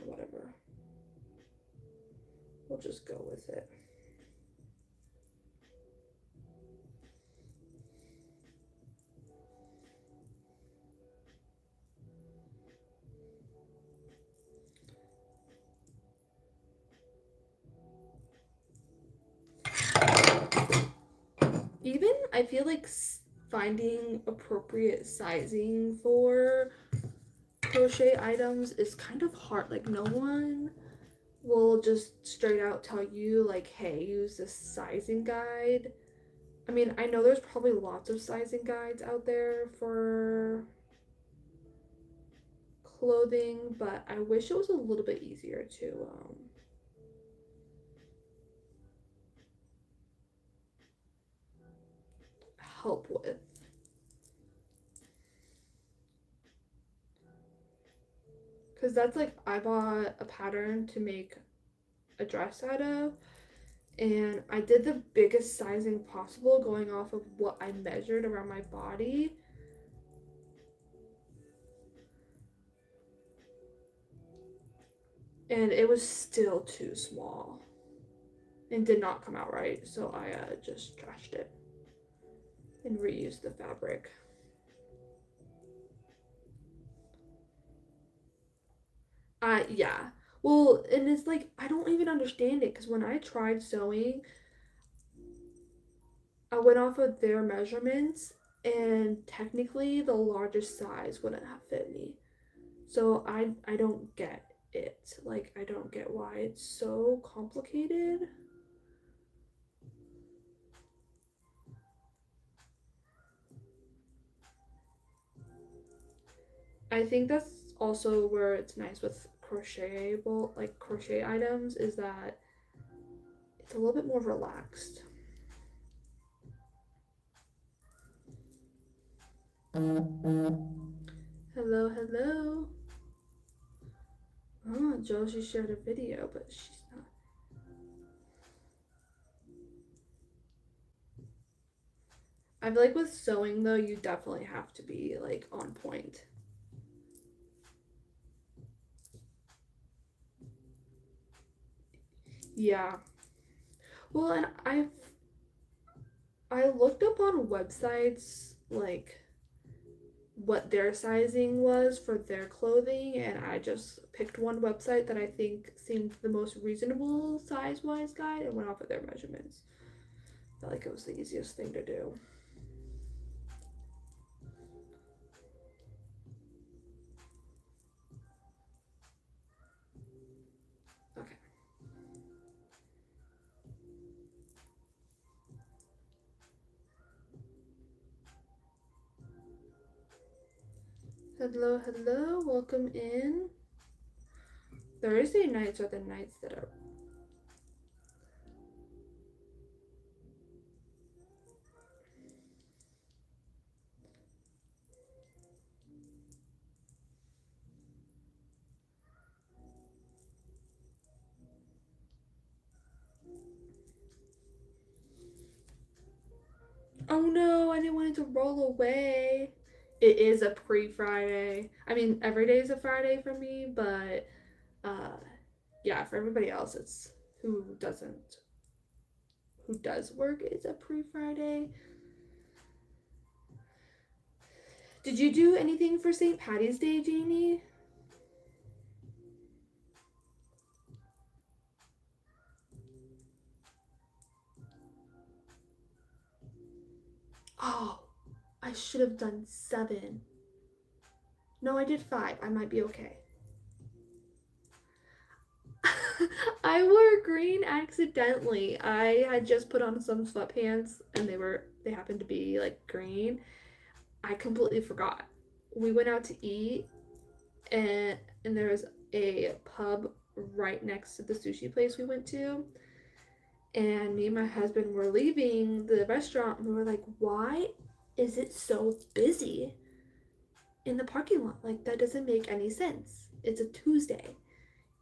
Whatever. We'll just go with it. Even I feel like finding appropriate sizing for crochet items is kind of hard. Like, no one will just straight out tell you, like, hey, use this sizing guide. I mean, I know there's probably lots of sizing guides out there for clothing, but I wish it was a little bit easier to help with. Because that's like, I bought a pattern to make a dress out of, and I did the biggest sizing possible going off of what I measured around my body. And it was still too small and did not come out right, so I just trashed it and reused the fabric. Yeah. Well, and it's like, I don't even understand it because when I tried sewing, I went off of their measurements, and technically the largest size wouldn't have fit me. So I don't get it. Like, I don't get why it's so complicated. I think that's also where it's nice with crochetable, like crochet items, is that it's a little bit more relaxed. Hello, hello. Oh, Josie shared a video, but she's not. I feel like with sewing though, you definitely have to be like on point. Yeah. Well, and I looked up on websites like what their sizing was for their clothing, and I just picked one website that I think seemed the most reasonable size-wise guide and went off of their measurements. I felt like it was the easiest thing to do. Okay. Hello, hello, welcome in. Thursday nights are the nights that are Oh no, I didn't want it to roll away. It is a pre-Friday. I mean, every day is a Friday for me, but uh yeah, for everybody else it's who doesn't who does work, it's a pre-Friday. Did you do anything for St. Patty's Day, Janie? Oh, I should have done 7. No, I did 5. I might be okay. I wore green accidentally. I had just put on some sweatpants and they happened to be like green. I completely forgot. We went out to eat and there was a pub right next to the sushi place we went to. And me and my husband were leaving the restaurant and we were like, why is it so busy in the parking lot? Like, that doesn't make any sense. It's a Tuesday.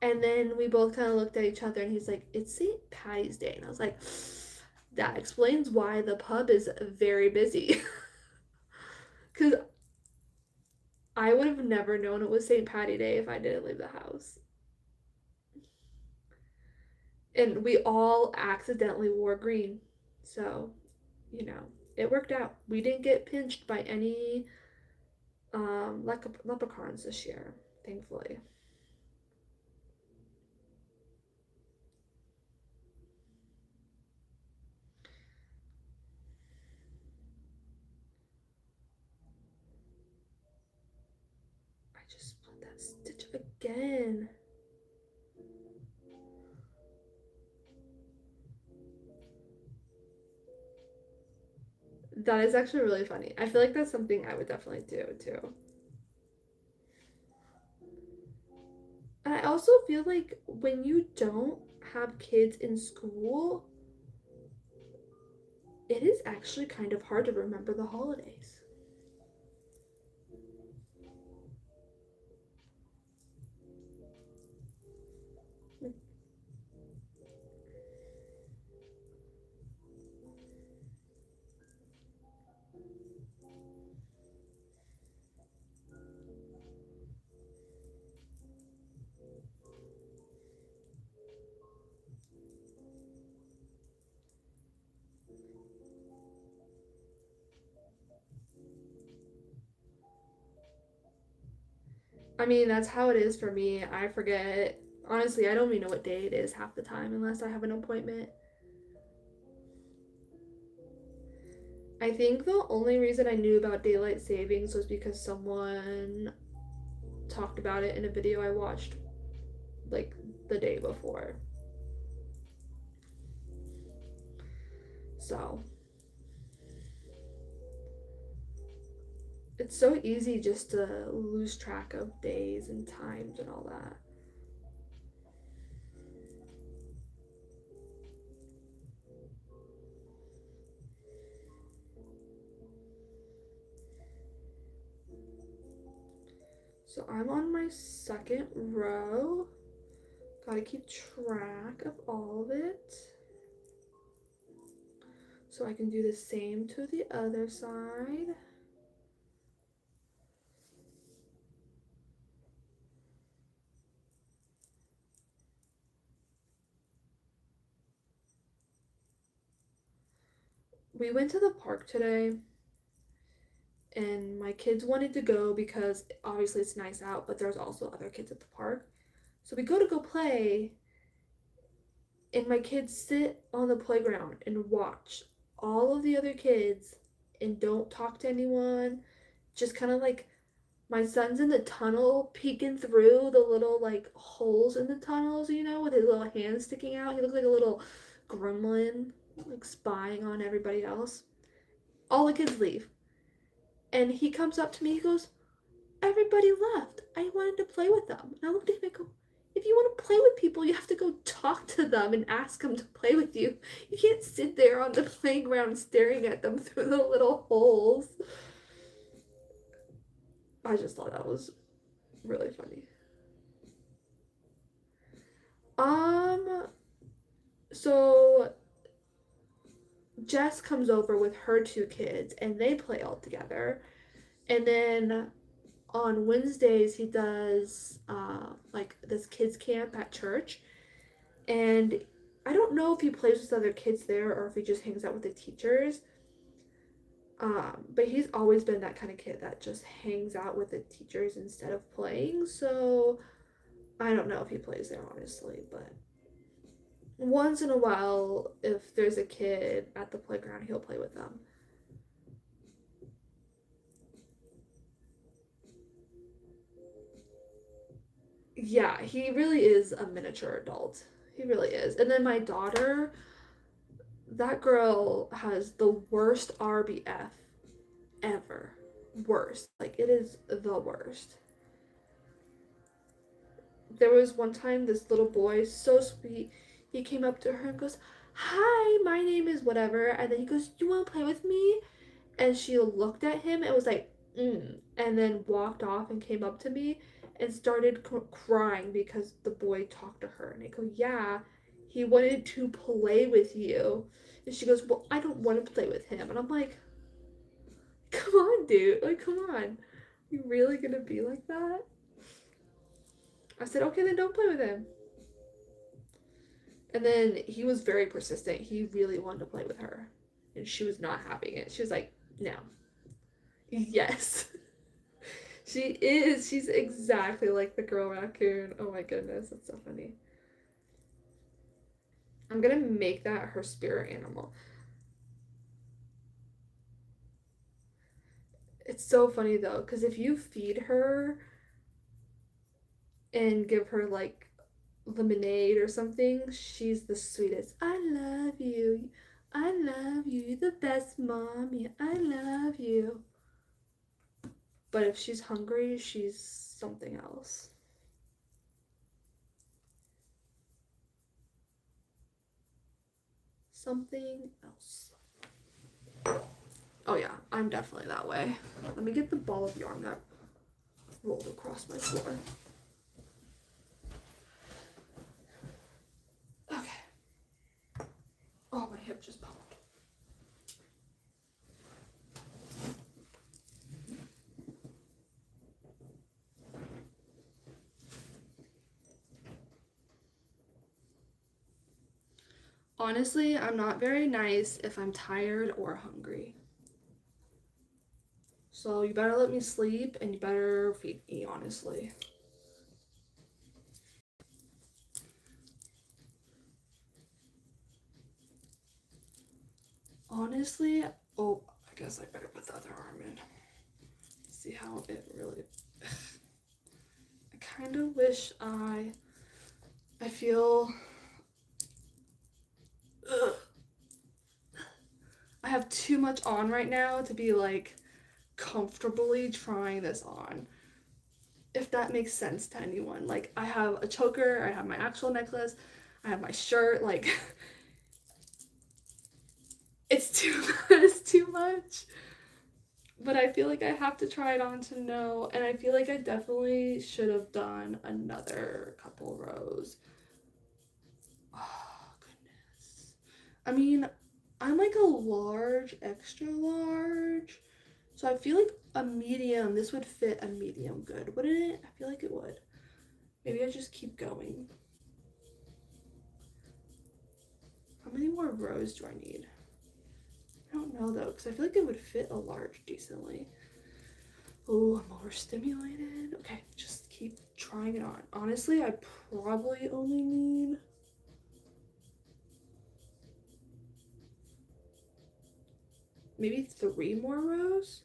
And then we both kind of looked at each other and he's like, it's St. Patty's Day. And I was like, that explains why the pub is very busy. Because I would have never known it was St. Patty Day if I didn't leave the house. And we all accidentally wore green. So, it worked out. We didn't get pinched by any leprechauns this year, thankfully. I just split that stitch again. That is actually really funny. I feel like that's something I would definitely do too. And I also feel like when you don't have kids in school, it is actually kind of hard to remember the holidays. I mean, that's how it is for me. I forget. Honestly, I don't even know what day it is half the time unless I have an appointment. I think the only reason I knew about daylight savings was because someone talked about it in a video I watched like the day before. So, it's so easy just to lose track of days and times and all that. So I'm on my second row. Gotta keep track of all of it. So I can do the same to the other side. We went to the park today and my kids wanted to go because obviously it's nice out, but there's also other kids at the park. So we go play, and my kids sit on the playground and watch all of the other kids and don't talk to anyone. Just kind of like my son's in the tunnel peeking through the little like holes in the tunnels, with his little hands sticking out. He looks like a little gremlin, like spying on everybody else. All the kids leave. And he comes up to me, he goes, everybody left. I wanted to play with them. And I looked at him and go, if you want to play with people, you have to go talk to them and ask them to play with you. You can't sit there on the playground staring at them through the little holes. I just thought that was really funny. Um, so Jess comes over with her two kids and they play all together. And then on Wednesdays he does like this kids camp at church, and I don't know if he plays with other kids there or if he just hangs out with the teachers. But he's always been that kind of kid that just hangs out with the teachers instead of playing. So I don't know if he plays there honestly, but once in a while, if there's a kid at the playground, he'll play with them. Yeah, he really is a miniature adult. He really is. And then my daughter, that girl has the worst RBF ever. Worst. Like, it is the worst. There was one time this little boy, so sweet, he came up to her and goes, "Hi, my name is whatever." And then he goes, "You want to play with me?" And she looked at him and was like, and then walked off and came up to me and started crying because the boy talked to her. And I go, "Yeah, he wanted to play with you." And she goes, "Well, I don't want to play with him." And I'm like, "Come on, dude. Like, come on. You really gonna be like that?" I said, "Okay, then don't play with him." And then he was very persistent. He really wanted to play with her. And she was not having it. She was like, "No." Yes. She is. She's exactly like the girl raccoon. Oh my goodness, that's so funny. I'm gonna make that her spirit animal. It's so funny though, because if you feed her and give her like lemonade or something, she's the sweetest. "I love you. I love you. You're the best mommy. I love you." But if she's hungry, she's something else. Something else. Oh yeah, I'm definitely that way. Let me get the ball of yarn that rolled across my floor. Okay. Oh, my hip just popped. Honestly, I'm not very nice if I'm tired or hungry. So you better let me sleep and you better feed me, honestly. Honestly, oh, I guess I better put the other arm in. See how it really. I kind of wish I feel. Ugh, I have too much on right now to be like comfortably trying this on. If that makes sense to anyone. Like, I have a choker, I have my actual necklace, I have my shirt, like it's too much. But I feel like I have to try it on to know, and I feel like I definitely should have done another couple rows. Oh goodness. I mean, I'm like a large, extra large. So I feel like a medium, this would fit a medium good, wouldn't it? I feel like it would. Maybe I just keep going. How many more rows do I need? I don't know though, because I feel like it would fit a large decently. Oh, I'm overstimulated. Okay, just keep trying it on. Honestly, I probably only need maybe 3 more rows.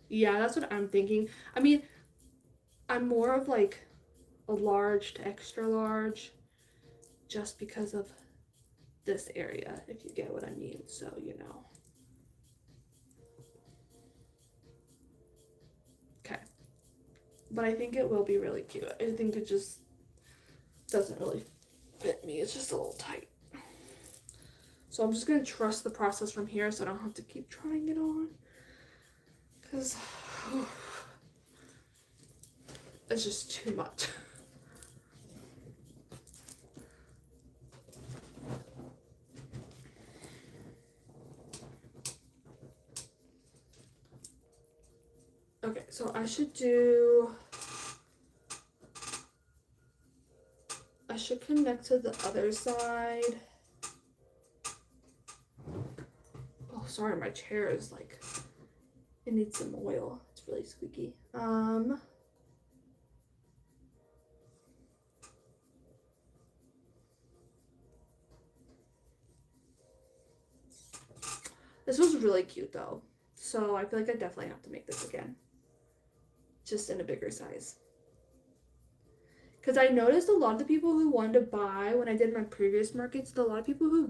Yeah, that's what I'm thinking. I mean, I'm more of like a large to extra large just because of this area, if you get what I mean. So, you know. Okay. But I think it will be really cute. I think it just doesn't really fit me. It's just a little tight. So I'm just going to trust the process from here so I don't have to keep trying it on. Because it's just too much. Okay, so I should connect to the other side. Oh, sorry, my chair is like, it needs some oil. It's really squeaky. This was really cute though. So I feel like I definitely have to make this again. Just in a bigger size. Because I noticed a lot of the people who wanted to buy, when I did my previous markets, a lot of people who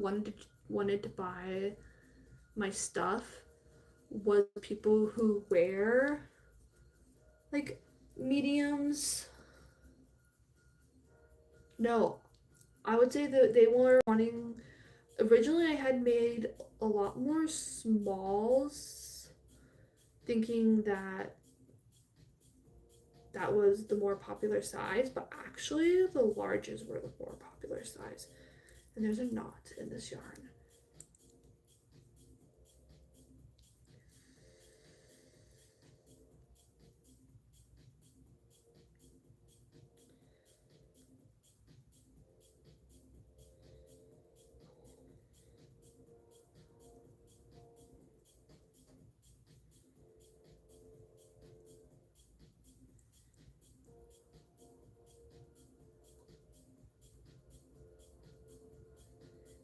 wanted to buy my stuff was people who wear like mediums. No, I would say that they were wanting. Originally, I had made a lot more smalls, thinking that that was the more popular size, but actually the larges were the more popular size. And there's a knot in this yarn.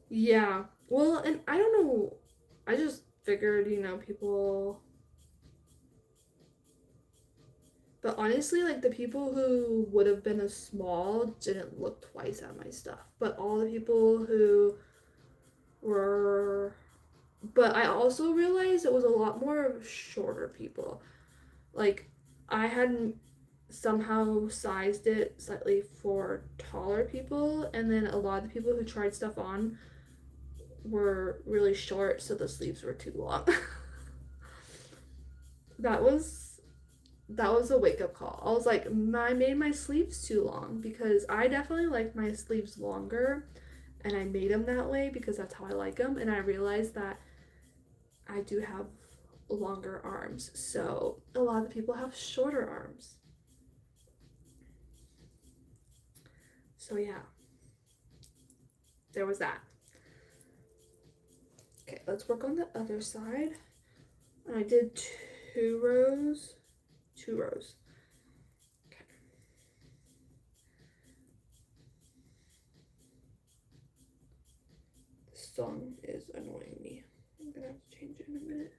Yeah. Well, and I don't know. I just figured, people. But honestly, like the people who would have been a small didn't look twice at my stuff. But all the people who were. But I also realized it was a lot more of shorter people. Like, I hadn't somehow sized it slightly for taller people, and then a lot of the people who tried stuff on were really short, so the sleeves were too long. that was that was a wake up call. I was like, I made my sleeves too long because I definitely like my sleeves longer, and I made them that way because that's how I like them. And I realized that I do have longer arms, so a lot of people have shorter arms. So yeah, there was that. Okay, let's work on the other side. And I did 2 rows. 2 rows. Okay. This song is annoying me. I'm gonna have to change it in a minute.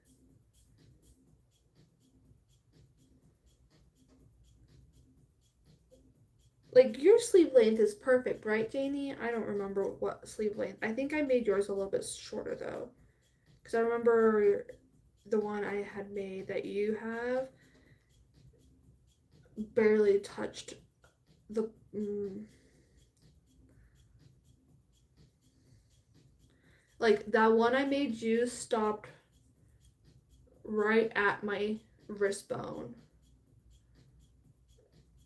Like, your sleeve length is perfect, right, Janie? I don't remember what sleeve length. I think I made yours a little bit shorter, though. Because I remember the one I had made that you have barely touched the... like, that one I made you stopped right at my wrist bone.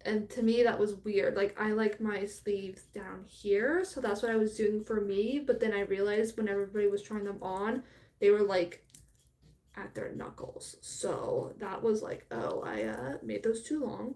And to me, that was weird. Like, I like my sleeves down here, so that's what I was doing for me. But then I realized when everybody was trying them on, they were like at their knuckles. So that was like, oh, I made those too long.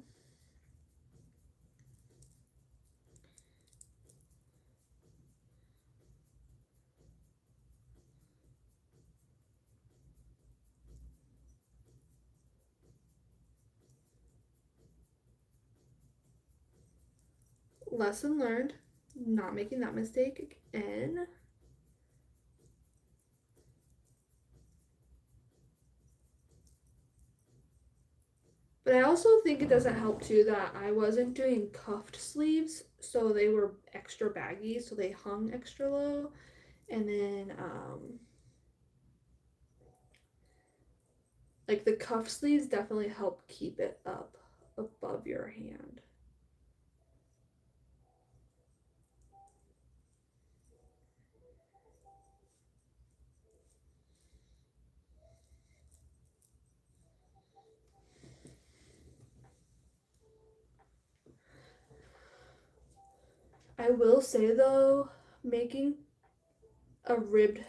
Lesson learned, not making that mistake again. But I also think it doesn't help too that I wasn't doing cuffed sleeves, so they were extra baggy, so they hung extra low. And then like the cuff sleeves definitely help keep it up above your hand. I will say though, making a ribbed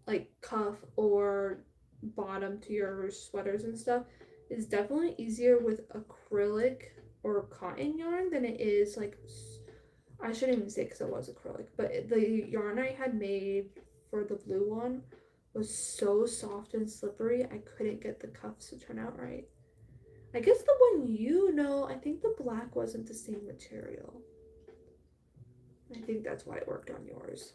like cuff or bottom to your sweaters and stuff It's definitely easier with acrylic or cotton yarn than it is like, I shouldn't even say because it was acrylic, but the yarn I had made for the blue one was so soft and slippery, I couldn't get the cuffs to turn out right. I guess the one I think the black wasn't the same material. I think that's why it worked on yours.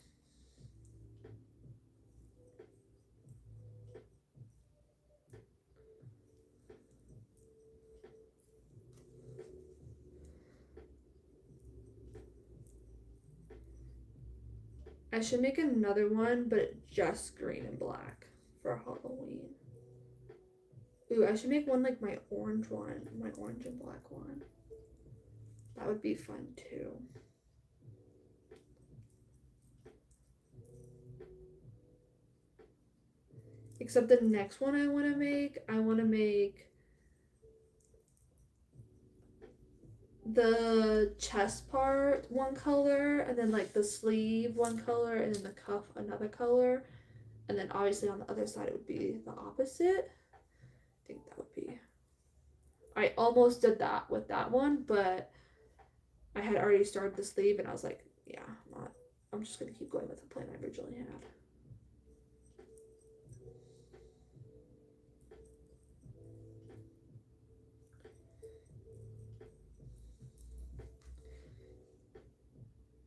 I should make another one, but just green and black for Halloween. Ooh, I should make one like my orange one, my orange and black one. That would be fun too. Except the next one I want to make the chest part one color, and then like the sleeve one color, and then the cuff another color, and then obviously on the other side it would be the opposite. I think that would be. I almost did that with that one, but I had already started the sleeve, and I was like, yeah, I'm just gonna keep going with the plan I originally had.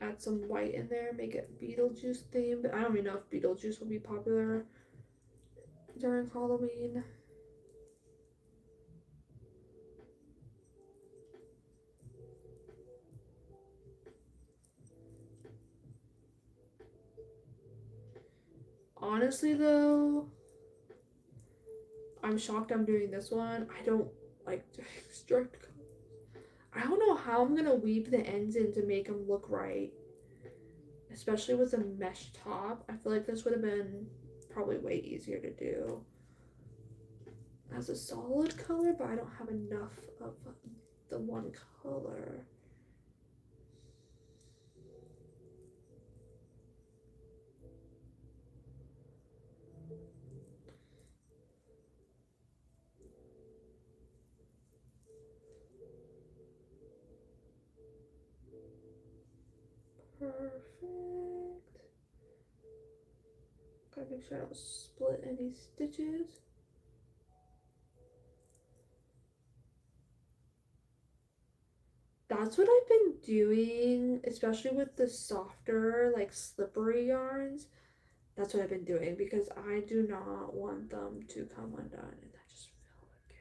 Add some white in there, make it Beetlejuice themed. I don't even know if Beetlejuice will be popular during Halloween. Honestly though, I'm shocked I'm doing this one. I don't like strict. I don't know how I'm gonna weave the ends in to make them look right. Especially with a mesh top. I feel like this would have been probably way easier to do as a solid color, but I don't have enough of the one color. Perfect. Gotta make sure I don't split any stitches. That's what I've been doing, especially with the softer, like slippery yarns. That's what I've been doing because I do not want them to come undone. And I just fell again.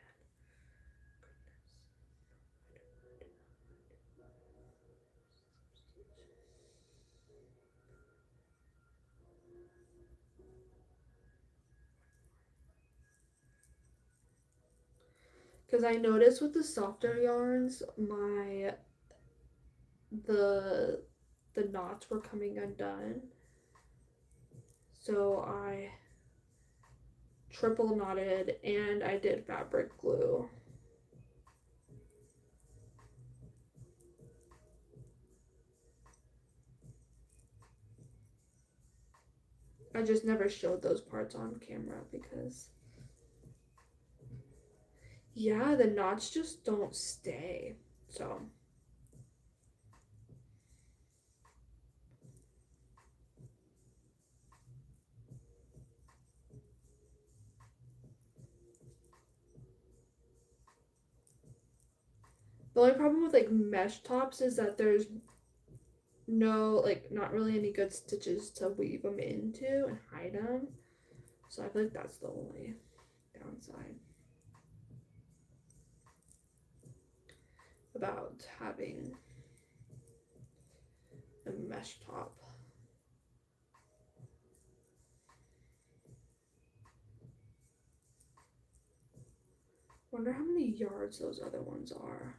Because I noticed with the softer yarns, the the knots were coming undone. So I triple knotted and I did fabric glue. I just never showed those parts on camera because yeah, the knots just don't stay. So the only problem with like mesh tops is that there's no, like, not really any good stitches to weave them into and hide them. So I feel like that's the only downside about having a mesh top. Wonder how many yards those other ones are.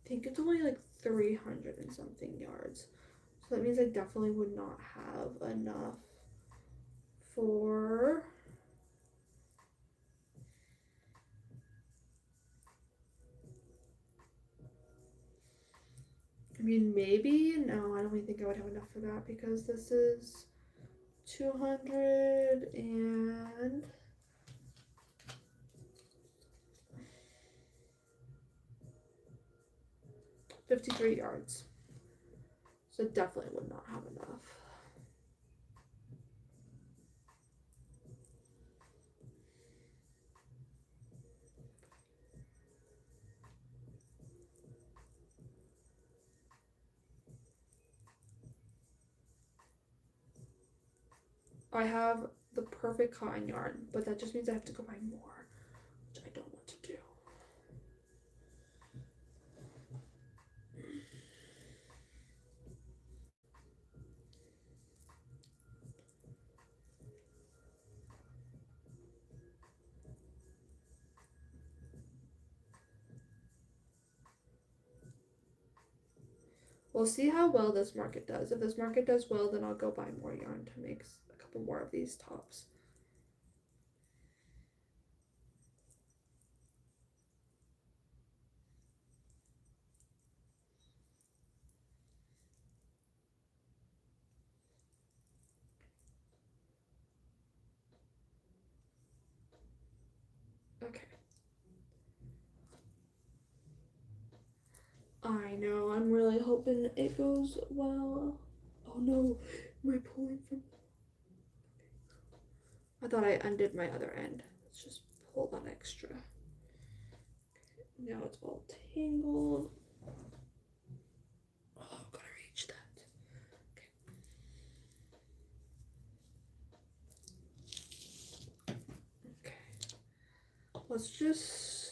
I think it's only like 300 and something yards. So that means I definitely would not have enough for mean, maybe. No, I don't even think I would have enough for that because this is 200 and 53 yards. So definitely would not have enough. I have the perfect cotton yarn, but that just means I have to go buy more, which I don't want to do. We'll see how well this market does. If this market does well, then I'll go buy more yarn to make a couple more of these tops. Okay. I know, I'm really hoping it goes well. Oh no, am I pulling from? I thought I undid my other end. Let's just pull that extra. Now it's all tangled. Oh, gotta reach that. Okay. Let's just.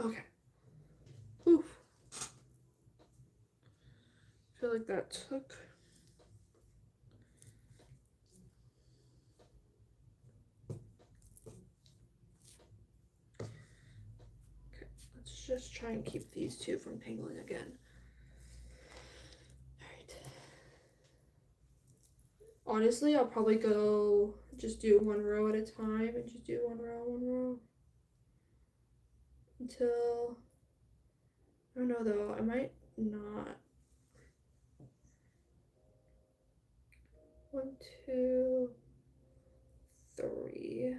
Okay. Oof. I feel like that took. Okay, let's just try and keep these two from tangling again. Alright. Honestly, I'll probably go just do one row at a time and just do one row. Until. I don't know though, I might not. 1, 2, 3.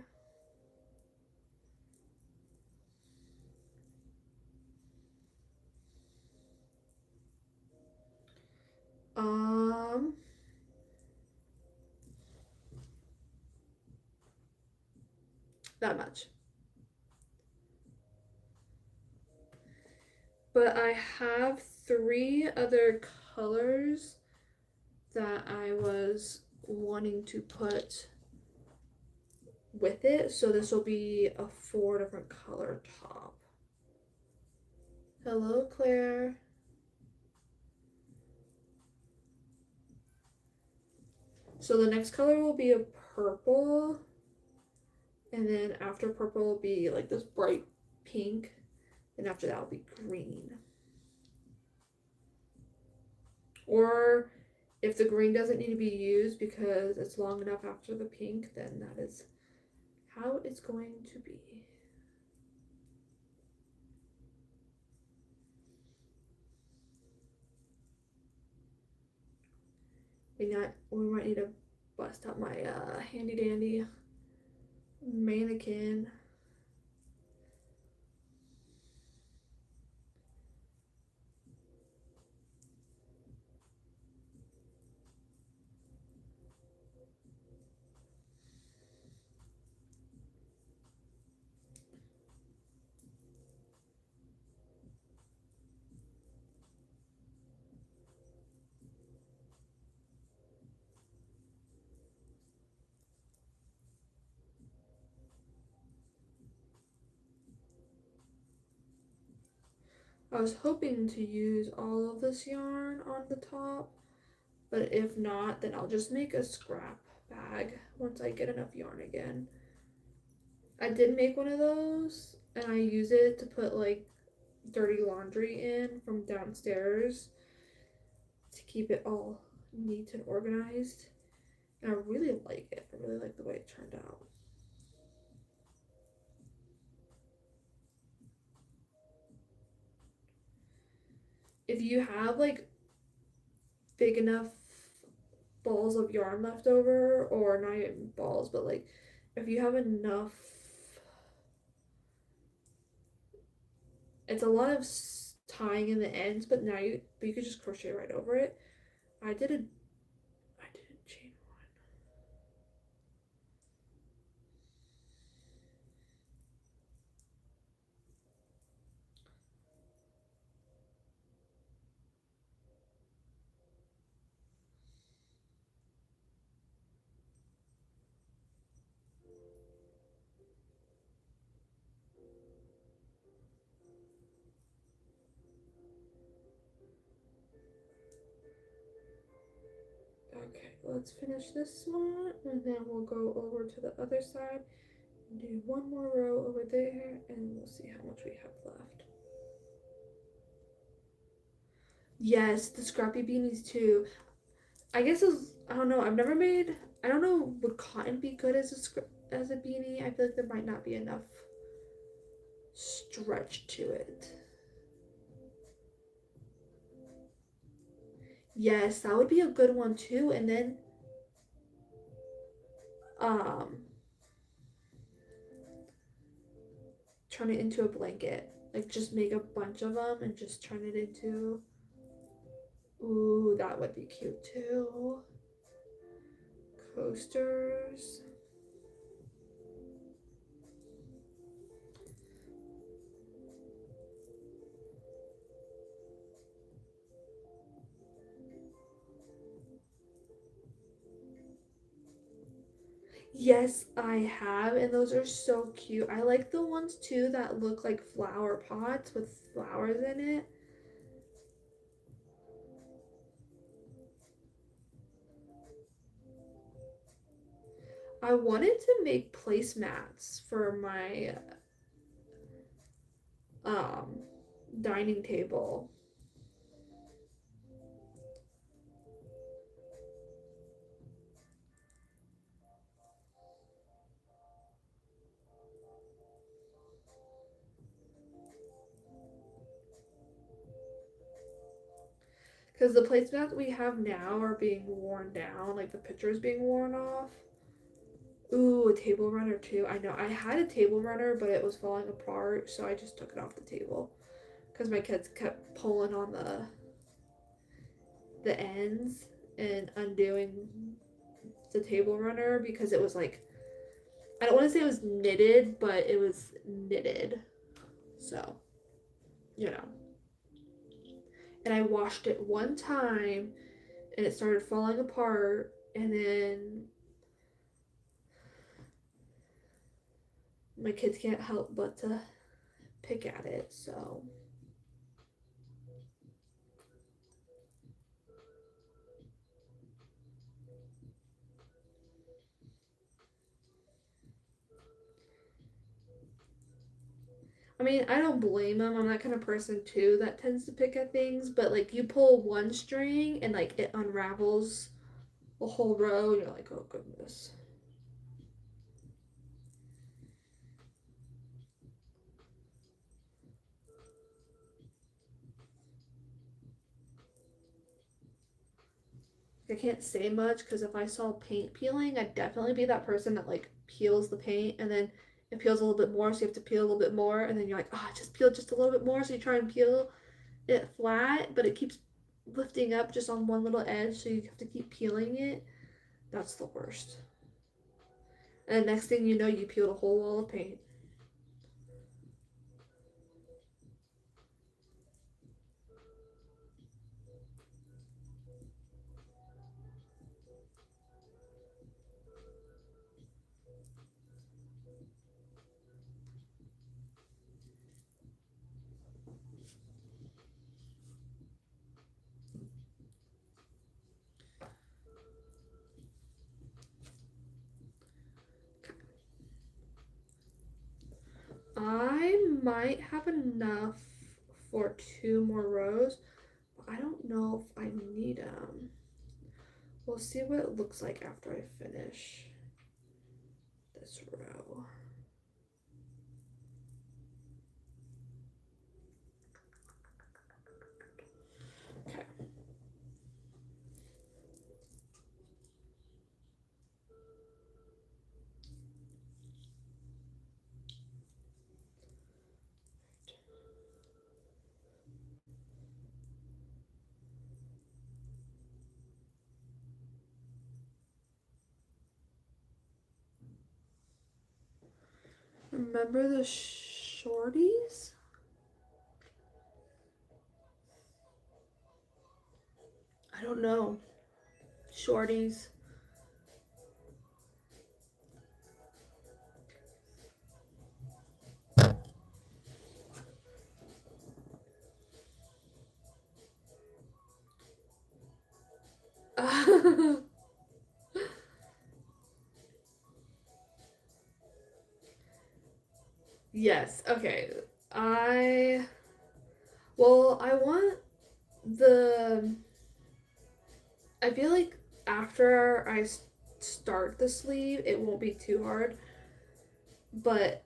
That much. But I have 3 other colors that I was wanting to put with it, so this will be a 4 different color top. Hello, Claire. So the next color will be a purple, and then after purple will be like this bright pink, and after that will be green. Or if the green doesn't need to be used because it's long enough after the pink, then that is how it's going to be. We might need to bust out my handy dandy mannequin. I was hoping to use all of this yarn on the top, but if not, then I'll just make a scrap bag once I get enough yarn again. I did make one of those, and I use it to put like dirty laundry in from downstairs to keep it all neat and organized. And I really like it. I really like the way it turned out. If you have like big enough balls of yarn left over, or not even balls, but like if you have enough, it's a lot of tying in the ends, but you could just crochet right over it. I did a chain one. Okay, let's finish this one, and then we'll go over to the other side and do one more row over there, and we'll see how much we have left. Yes, the scrappy beanies too. I guess I don't know. I don't know. Would cotton be good as a beanie? I feel like there might not be enough stretch to it. Yes, that would be a good one too. And then, um, turn it into a blanket. Like just make a bunch of them and just turn it into. Ooh, that would be cute too. Coasters. Yes, I have, and those are so cute. I like the ones too that look like flower pots with flowers in it. I wanted to make placemats for my um dining table. Because the placemats we have now are being worn down, like the pictures being worn off. Ooh, a table runner too. I know I had a table runner, but it was falling apart, so I just took it off the table. Because my kids kept pulling on the ends and undoing the table runner because it was like, I don't want to say it was knitted, but it was knitted. So, you know. And I washed it one time and it started falling apart, and then my kids can't help but to pick at it. So I mean, I don't blame them. I'm that kind of person too that tends to pick at things, but like you pull one string and like it unravels a whole row, and you're like, oh goodness. I can't say much because if I saw paint peeling, I'd definitely be that person that like peels the paint and then it peels a little bit more, so you have to peel a little bit more, and then you're like, oh, just peel just a little bit more, so you try and peel it flat, but it keeps lifting up just on one little edge, so you have to keep peeling it. That's the worst. And the next thing you know, you peeled a whole wall of paint. might have enough for 2 more rows, but I don't know if I need them. We'll see what it looks like after I finish this row. Okay. Remember the shorties? I don't know. Shorties. Yes, okay. I want the I feel like after I start the sleeve, it won't be too hard, but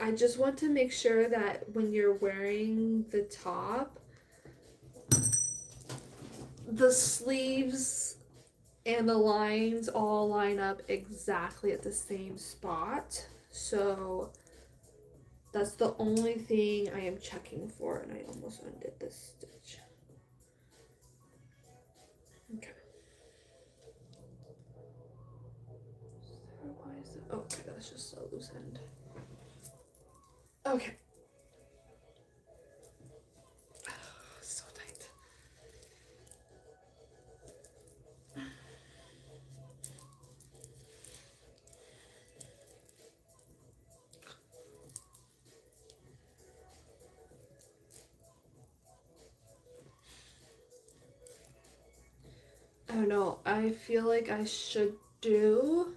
I just want to make sure that when you're wearing the top, the sleeves and the lines all line up exactly at the same spot. So that's the only thing I am checking for, and I almost undid this stitch. Okay. Why is it? Okay, that's just a loose end. Okay. So tight. I don't know. I feel like I should do.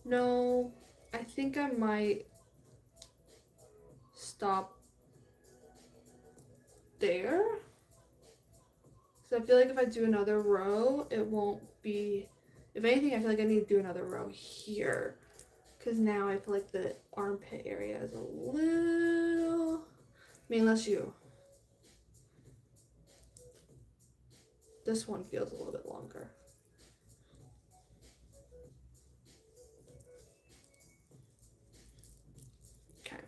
No, I think I might stop there. So I feel like if I do another row, it won't be. If anything, I feel like I need to do another row here. Because now I feel like the armpit area is a little. I mean, unless you. This one feels a little bit longer. Okay.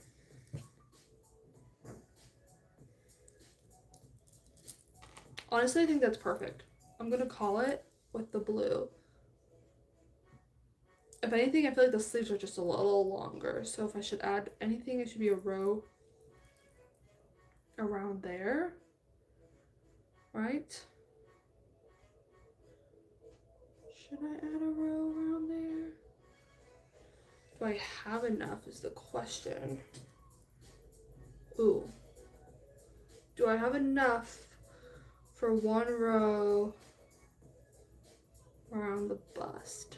Honestly, I think that's perfect. I'm gonna call it with the blue. If anything, I feel like the sleeves are just a little longer. So if I should add anything, it should be a row around there. Right? Should I add a row around there? Do I have enough is the question. Ooh. Do I have enough for 1 row around the bust?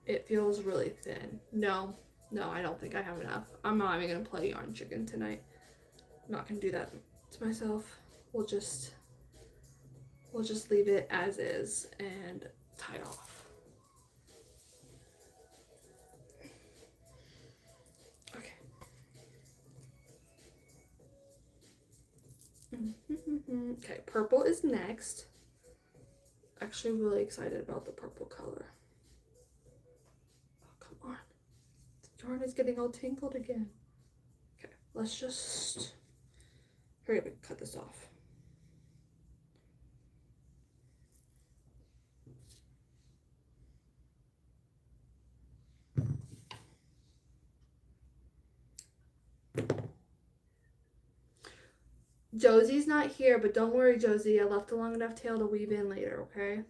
It feels really thin. No, I don't think I have enough. I'm not even gonna play yarn chicken tonight. I'm not gonna do that to myself. We'll just leave it as is and tie it off. Okay. Okay, purple is next. Actually really excited about the purple color. Oh, come on. The yarn is getting all tangled again. Okay, let's just hurry up and cut this off. Josie's not here, but don't worry, Josie. I left a long enough tail to weave in later, okay?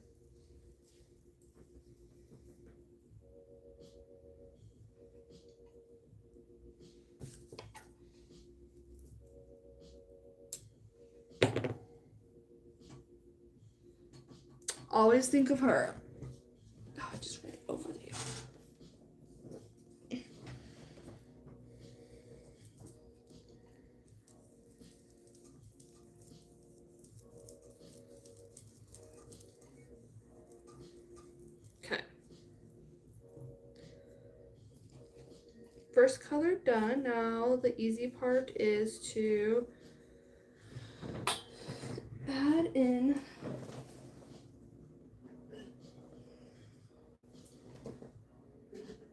always think of her. Oh, I just ran over there. Okay. First color done. Now the easy part is to add in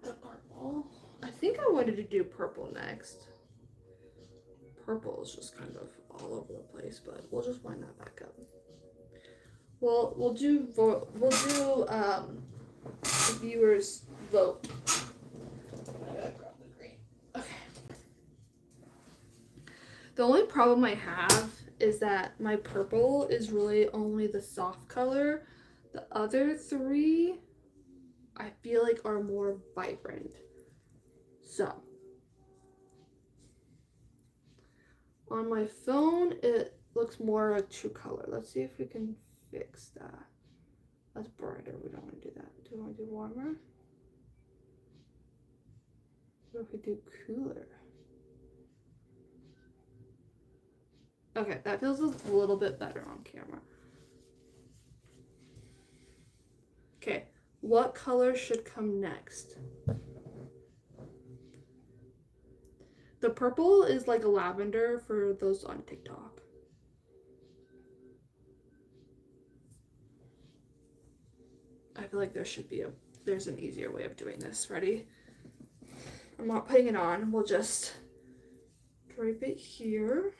the purple. I think I wanted to do purple next. Purple is just kind of all over the place, but we'll just wind that back up. Well, we'll do viewers vote. I gotta grab the green. Okay. The only problem I have is that my purple is really only the soft color. The other three, I feel like, are more vibrant. So, on my phone, it looks more a true color. Let's see if we can fix that. That's brighter. We don't want to do that. Do we want to do warmer? What if we do cooler? Okay, that feels a little bit better on camera. Okay, what color should come next? The purple is like a lavender for those on TikTok. I feel like there's an easier way of doing this. Ready? I'm not putting it on. We'll just drape it here.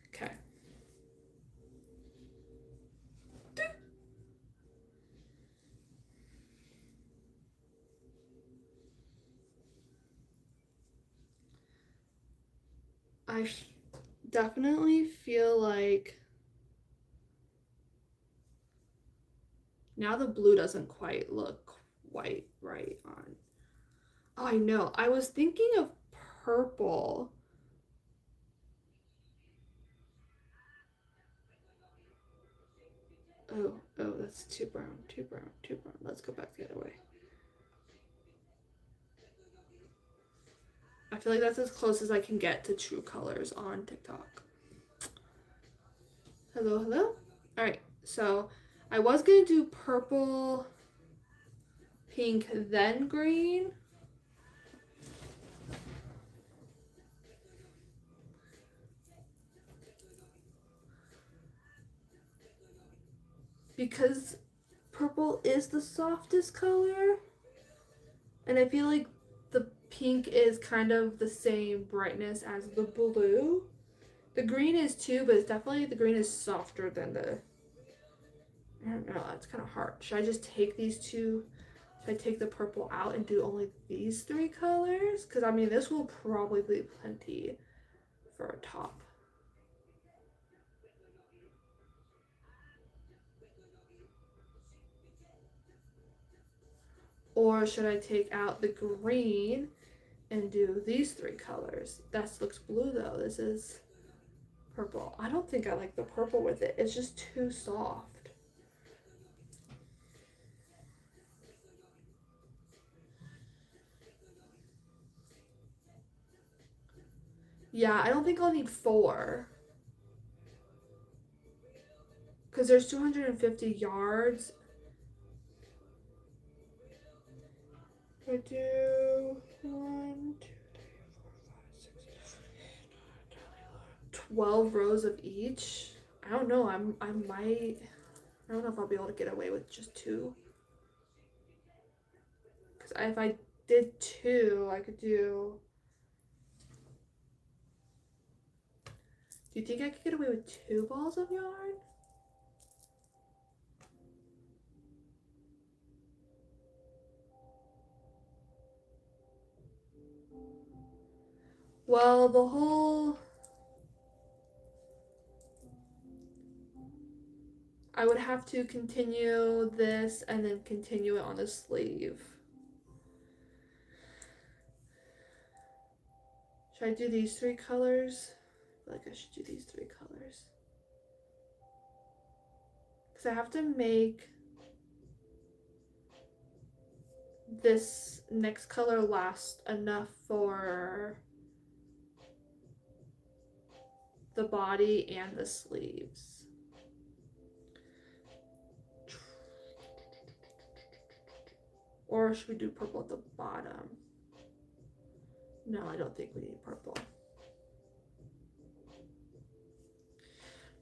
Okay. I definitely feel like now the blue doesn't quite look quite right on. Oh, I know. I was thinking of purple. Oh, that's too brown, too brown, too brown. Let's go back the other way. I feel like that's as close as I can get to true colors on TikTok. Hello, hello? All right, so I was gonna do purple, pink, then green. Because purple is the softest color. And I feel like the pink is kind of the same brightness as the blue. The green is too, but it's definitely, the green is softer than the, I don't know, it's kind of hard. Should I just take these two? Should I take the purple out and do only these three colors? Because I mean, this will probably be plenty for a top. Or should I take out the green and do these three colors? That looks blue though. This is purple. I don't think I like the purple with it. It's just too soft. Yeah, I don't think I'll need 4. Because there's 250 yards. I do 1, 2, 3, 4, 5, 6, 7, 12 rows of each. I don't know. I don't know if I'll be able to get away with just 2. Because if I did 2, I could do. Do you think I could get away with 2 balls of yarn? Well, I would have to continue this and then continue it on the sleeve. Should I do these 3 colors? I feel like I should do these 3 colors. because I have to make this next color last enough for the body and the sleeves. Or should we do purple at the bottom? No, I don't think we need purple.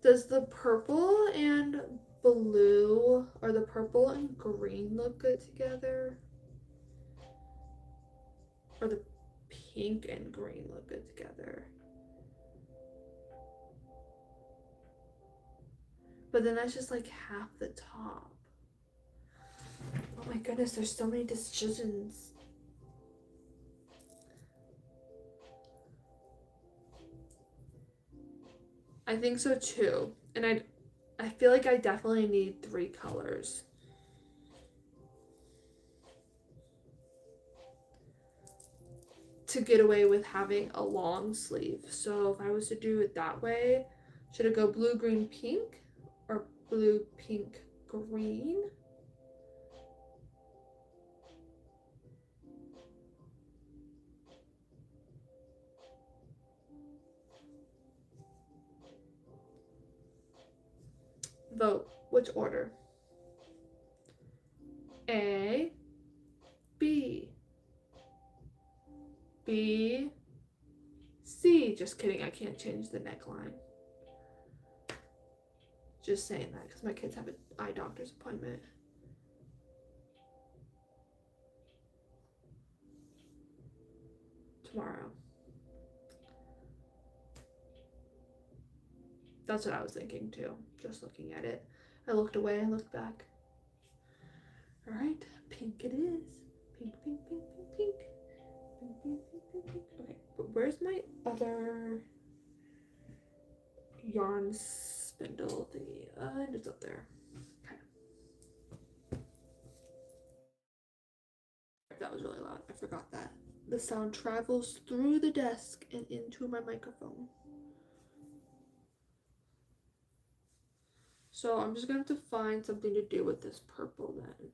Does the purple and blue, or the purple and green look good together? Or the pink and green look good together? But then that's just like half the top. Oh my goodness, there's so many decisions. I think so too. And I feel like I definitely need 3 colors. To get away with having a long sleeve. So if I was to do it that way, should it go blue, green, pink? Or blue, pink, green? Vote. Which order? A, B, B, C. Just kidding, I can't change the neckline. Just saying that because my kids have an eye doctor's appointment. Tomorrow. That's what I was thinking too, just looking at it. I looked away, I looked back. Alright, pink it is. Pink, pink, pink, pink, pink. Pink, pink, pink, pink, pink. Okay, but where's my other yarn spindle thingy? It's up there. Okay. That was really loud. I forgot that. The sound travels through the desk and into my microphone. So I'm just gonna have to find something to do with this purple then.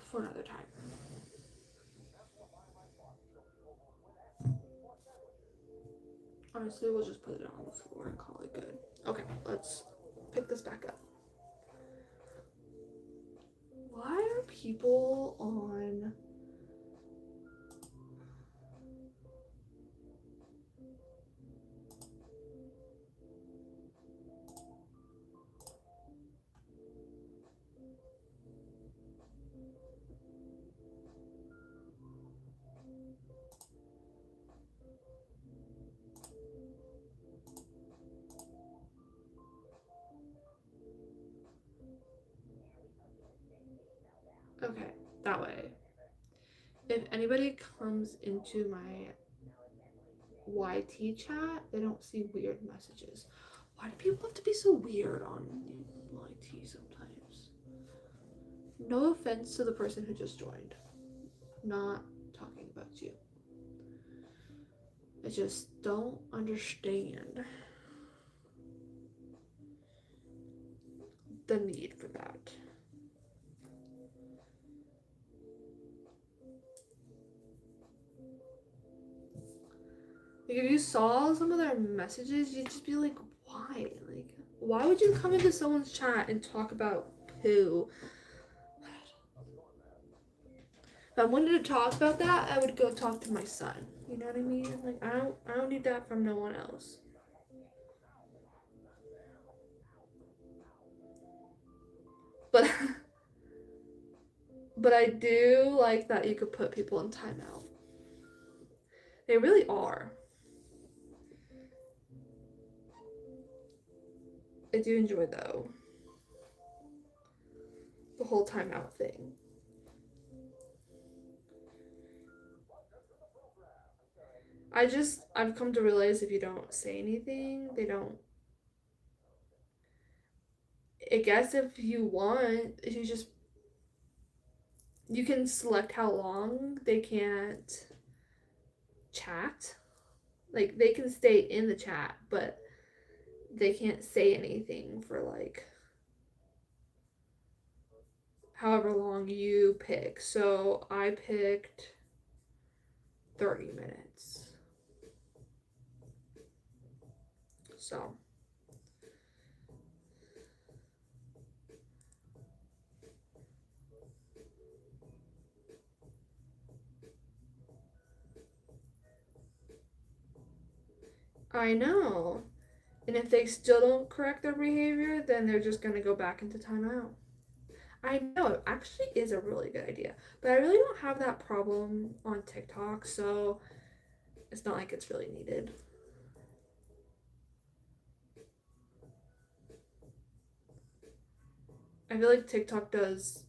For another time. Honestly, we'll just put it on the floor and call it good. Okay, let's pick this back up. Why are people on... Okay, that way. If anybody comes into my YT chat, they don't see weird messages. Why do people have to be so weird on YT sometimes? No offense to the person who just joined. I'm not talking about you. I just don't understand the need for that. Like, if you saw some of their messages, you'd just be like, why? Like, why would you come into someone's chat and talk about poo? If I wanted to talk about that, I would go talk to my son. You know what I mean? Like, I don't need that from no one else. But I do like that you could put people in timeout. They really are. I do enjoy though the whole timeout thing. I've come to realize if you don't say anything, they don't. I guess if you want, you can select how long they can't chat. Like, they can stay in the chat, but they can't say anything for like however long you pick. So I picked 30 minutes. So I know. And if they still don't correct their behavior, then they're just going to go back into timeout. I know, it actually is a really good idea. But I really don't have that problem on TikTok, so it's not like it's really needed. I feel like TikTok does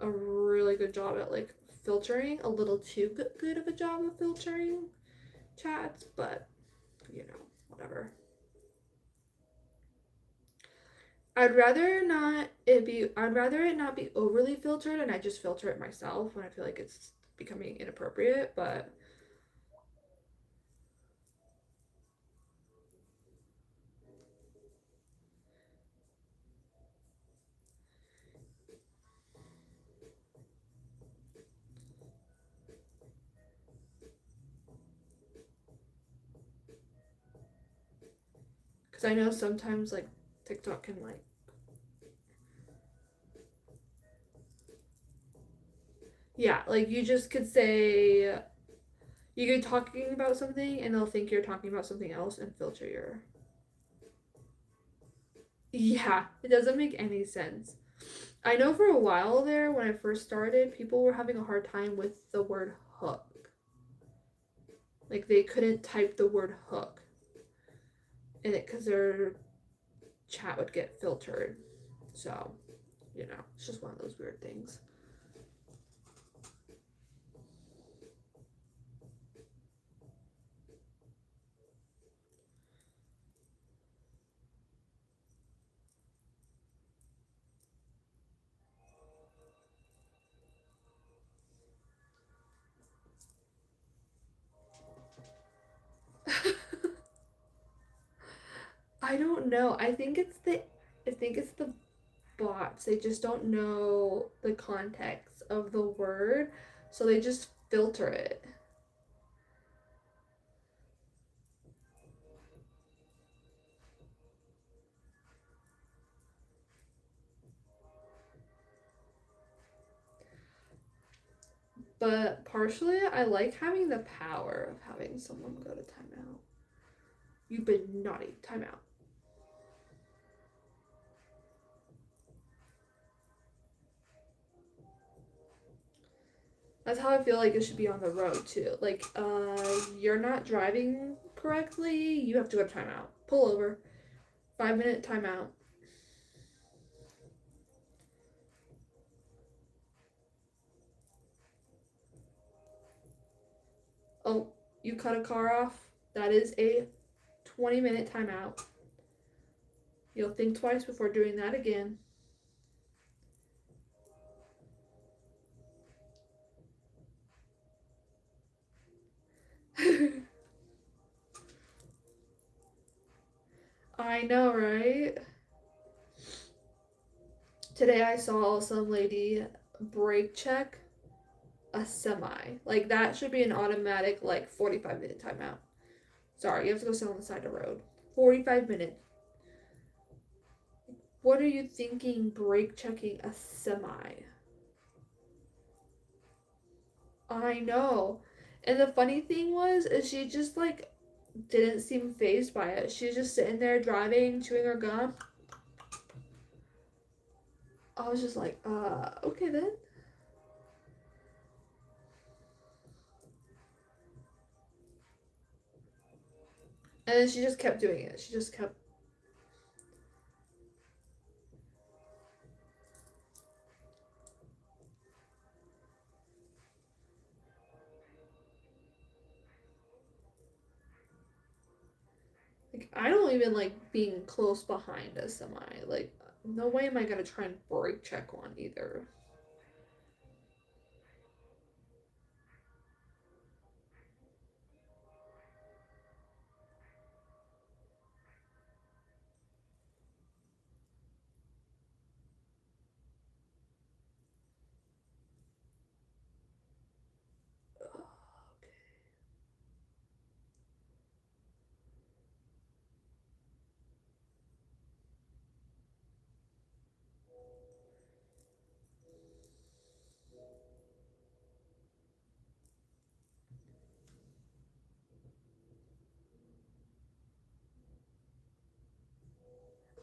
a really good job at like filtering, a little too good of a job of filtering chats, but you know, whatever. I'd rather it not be overly filtered and I just filter it myself when I feel like it's becoming inappropriate, but because I know sometimes like TikTok can like, yeah, like you just could say you could be talking about something and they'll think you're talking about something else and filter your, yeah, it doesn't make any sense. I know for a while there when I first started, people were having a hard time with the word hook. Like they couldn't type the word hook in it because their chat would get filtered. So, you know, it's just one of those weird things. I don't know. I think it's the bots. They just don't know the context of the word, so they just filter it. But partially, I like having the power of having someone go to timeout. You've been naughty. Timeout. That's how I feel like it should be on the road too. Like, you're not driving correctly. You have to go to timeout. Pull over. 5 minute timeout. Oh, you cut a car off. That is a 20-minute timeout. You'll think twice before doing that again. I know, right? Today I saw some lady brake check a semi. Like that should be an automatic like 45-minute timeout. Sorry, you have to go sit on the side of the road. 45 minutes. What are you thinking brake checking a semi? I know. And the funny thing was is she just like didn't seem phased by it. She was just sitting there driving, chewing her gum. I was just like, okay then. And then she just kept doing it. She just kept. Like, I don't even like being close behind a semi. Like, no way am I gonna try and brake check one either.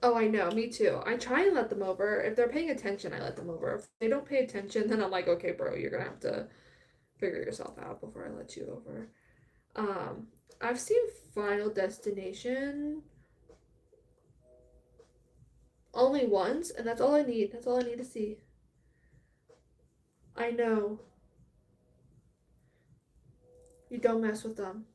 Oh, I know, me too. I try and let them over. If they're paying attention, I let them over. If they don't pay attention, then I'm like, okay, bro, you're gonna have to figure yourself out before I let you over. Um, I've seen Final Destination only once, and that's all I need. That's all I need to see. I know. You don't mess with them.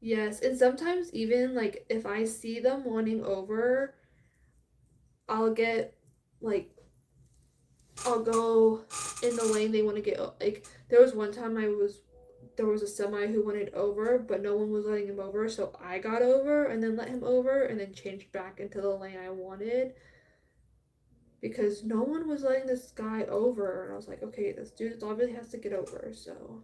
Yes, and sometimes even like if I see them wanting over, I'll get like I'll go in the lane they want to get. Like there was one time there was a semi who wanted over, but no one was letting him over, so I got over and then let him over and then changed back into the lane I wanted because no one was letting this guy over, and I was like, okay, this dude obviously has to get over, so.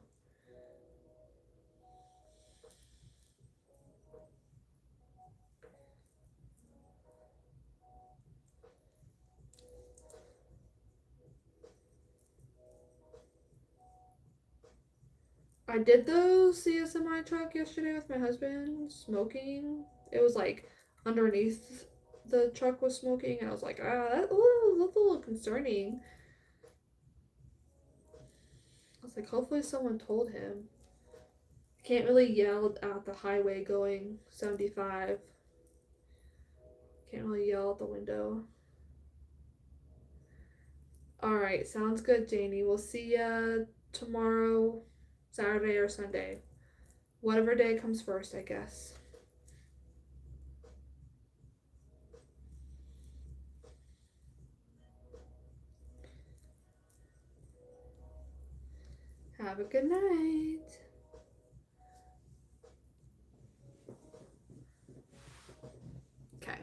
I did though see a semi truck yesterday with my husband smoking. It was like underneath the truck was smoking, and I was like, that's a little concerning. I was like, hopefully someone told him. Can't really yell at the highway going 75. Can't really yell out the window. Alright, sounds good, Janie. We'll see ya tomorrow, Saturday or Sunday. Whatever day comes first, I guess. Have a good night. Okay.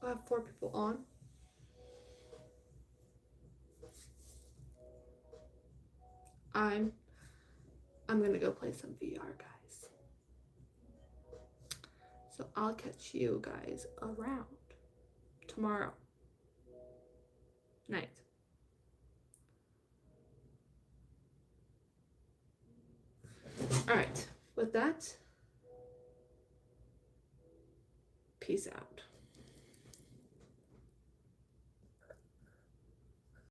I have 4 people on. I'm gonna go play some VR, guys. So I'll catch you guys around tomorrow night. Alright, with that, peace out.